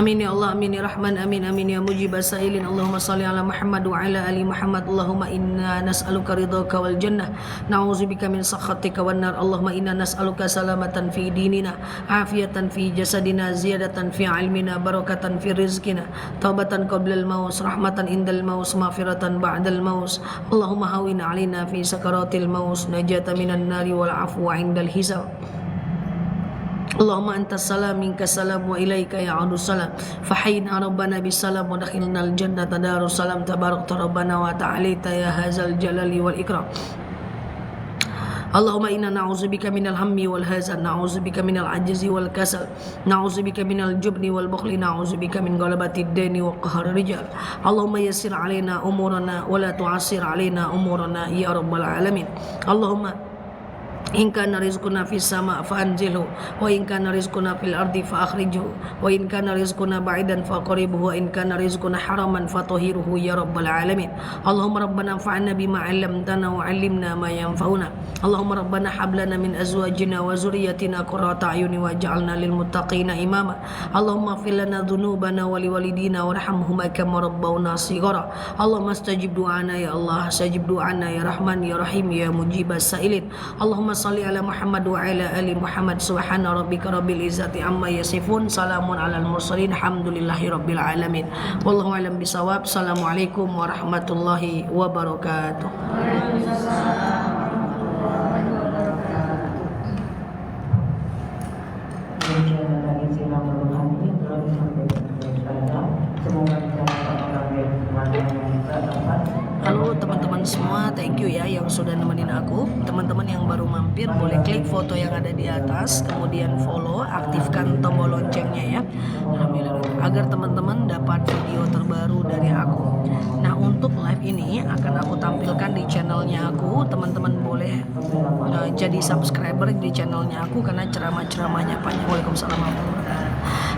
Speaker 1: Amin ya Allah, amin ya Rahman, amin amin ya mujib as-sailin. Allahumma salli ala Muhammad wa ala ali Muhammad. Allahumma inna nas'aluka ridhaka wal jannah, na'udzubika min sakhatika wan nar. Allahumma inna nas'aluka salamatan fi dinina, afiatan fi jasadina, ziyadatan fi ilmina, barakatan fi rizqina, taubatan qabla al-maut, rahmatan indal maut, maghfiratan ba'dal maut. Allahumma hawin alaina fi sakaratil maut, najata minan nari wal afwa indal hisab. Allahumma antas salam minkas salam wa ilaika ya'udu salam, fahyina rabbana bis salam wa dakhilnal jannata darus salam, tabarakta rabbana wa ta'alita ya hadzal jalali wal ikram. Allahumma inna na'udzubika minal hammi wal hazan, na'udzubika minal ajzi wal kasal, na'udzubika minal jubni wal bukhli, na'udzubika min ghalabatid daini wa qahri rijal. Allahumma yassir alaina umurana wa la tu'assir alaina umurana ya rabbal alamin. Allahumma in kana rizquna fis sama' fa anzilhu, wa in kana rizquna fil ardi fa akhrijhu, wa in kana rizquna ba'idan fa qaribhu, wa in kana rizquna haraman fa tahhiruhu ya rabbal alamin. Allahumma rabbana anfa'na bima 'allamtana wa 'allimna ma yanfa'una. Allahumma rabbana hab lana min azwajina wa zurriyyatina qurrata a'yuni waj'alna lil muttaqina imama. Allahumma ighfir lana dhunubana wa liwalidina warhamhuma kama rabbawna shighara. Allahumma astajib du'ana ya Allah, astajib du'ana ya Rahman ya Rahim ya mujibas sailin. Allahumma salli ala Muhammad wa ala ali Muhammad. Subhana rabbika rabbil izzati amma yasifun, salamun alal mursalin, alhamdulillahi rabbil alamin. Wallahu a'lam bisawab. Assalamualaikum warahmatullahi wabarakatuh. Halo teman-teman semua, thank you ya yang sudah nemenin aku. Teman-teman yang baru mampir boleh klik foto yang ada di atas, kemudian follow, aktifkan tombol loncengnya ya. Alhamdulillah, agar teman-teman dapat video terbaru dari aku. Nah, untuk live ini akan aku tampilkan di channelnya aku. Teman-teman boleh jadi subscriber di channelnya aku karena ceramah-ceramahnya panjang. Waalaikumsalam warahmatullahi wabarakatuh.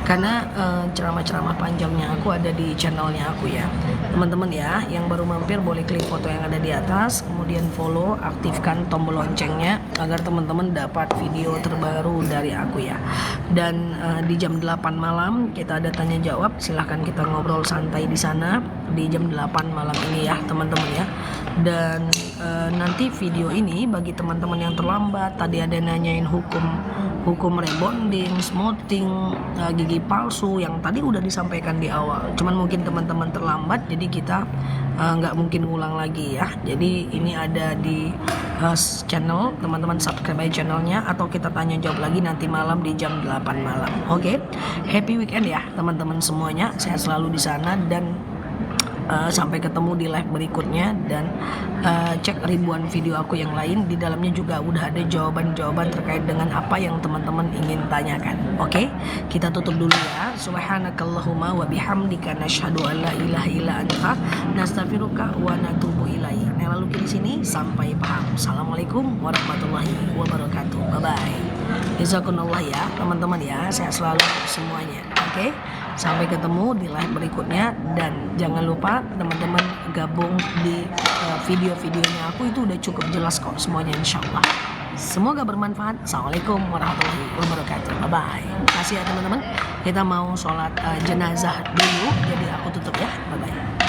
Speaker 1: Karena ceramah-ceramah panjangnya aku ada di channelnya aku ya. Teman-teman ya, yang baru mampir boleh klik foto yang ada di atas, kemudian follow, aktifkan tombol loncengnya agar teman-teman dapat video terbaru dari aku ya. Dan di jam 8 malam kita ada tanya jawab, silahkan kita ngobrol santai di sana di jam 8 malam ini ya teman-teman ya. Dan nanti video ini bagi teman-teman yang terlambat, tadi ada nanyain hukum rebonding, smoothing, gigi palsu yang tadi udah disampaikan di awal. Cuman mungkin teman-teman terlambat, jadi kita nggak mungkin ulang lagi ya. Jadi ini ada di channel, teman-teman subscribe aja channelnya, atau kita tanya jawab lagi nanti malam di jam 8 malam. Oke, happy weekend ya teman-teman semuanya. Sehat selalu di sana dan sampai ketemu di live berikutnya. Dan cek ribuan video aku yang lain, di dalamnya juga udah ada jawaban-jawaban terkait dengan apa yang teman-teman ingin tanyakan. Oke, kita tutup dulu ya. Subhanakallahumma wa bihamdika nasyhadu an la ilaha illa anta nastaghfiruka wa natubu ilaik. Nah, lalu di sini sampai paham. Assalamualaikum warahmatullahi wabarakatuh. Bye bye. Jazakumullah ya teman-teman ya. Sehat selalu semuanya. Oke. Sampai ketemu di live berikutnya, dan jangan lupa teman-teman gabung di video-videonya aku, itu udah cukup jelas kok semuanya insyaallah. Semoga bermanfaat. Assalamualaikum warahmatullahi wabarakatuh. Bye bye. Terima kasih ya teman-teman. Kita mau sholat jenazah dulu, jadi aku tutup ya. Bye bye.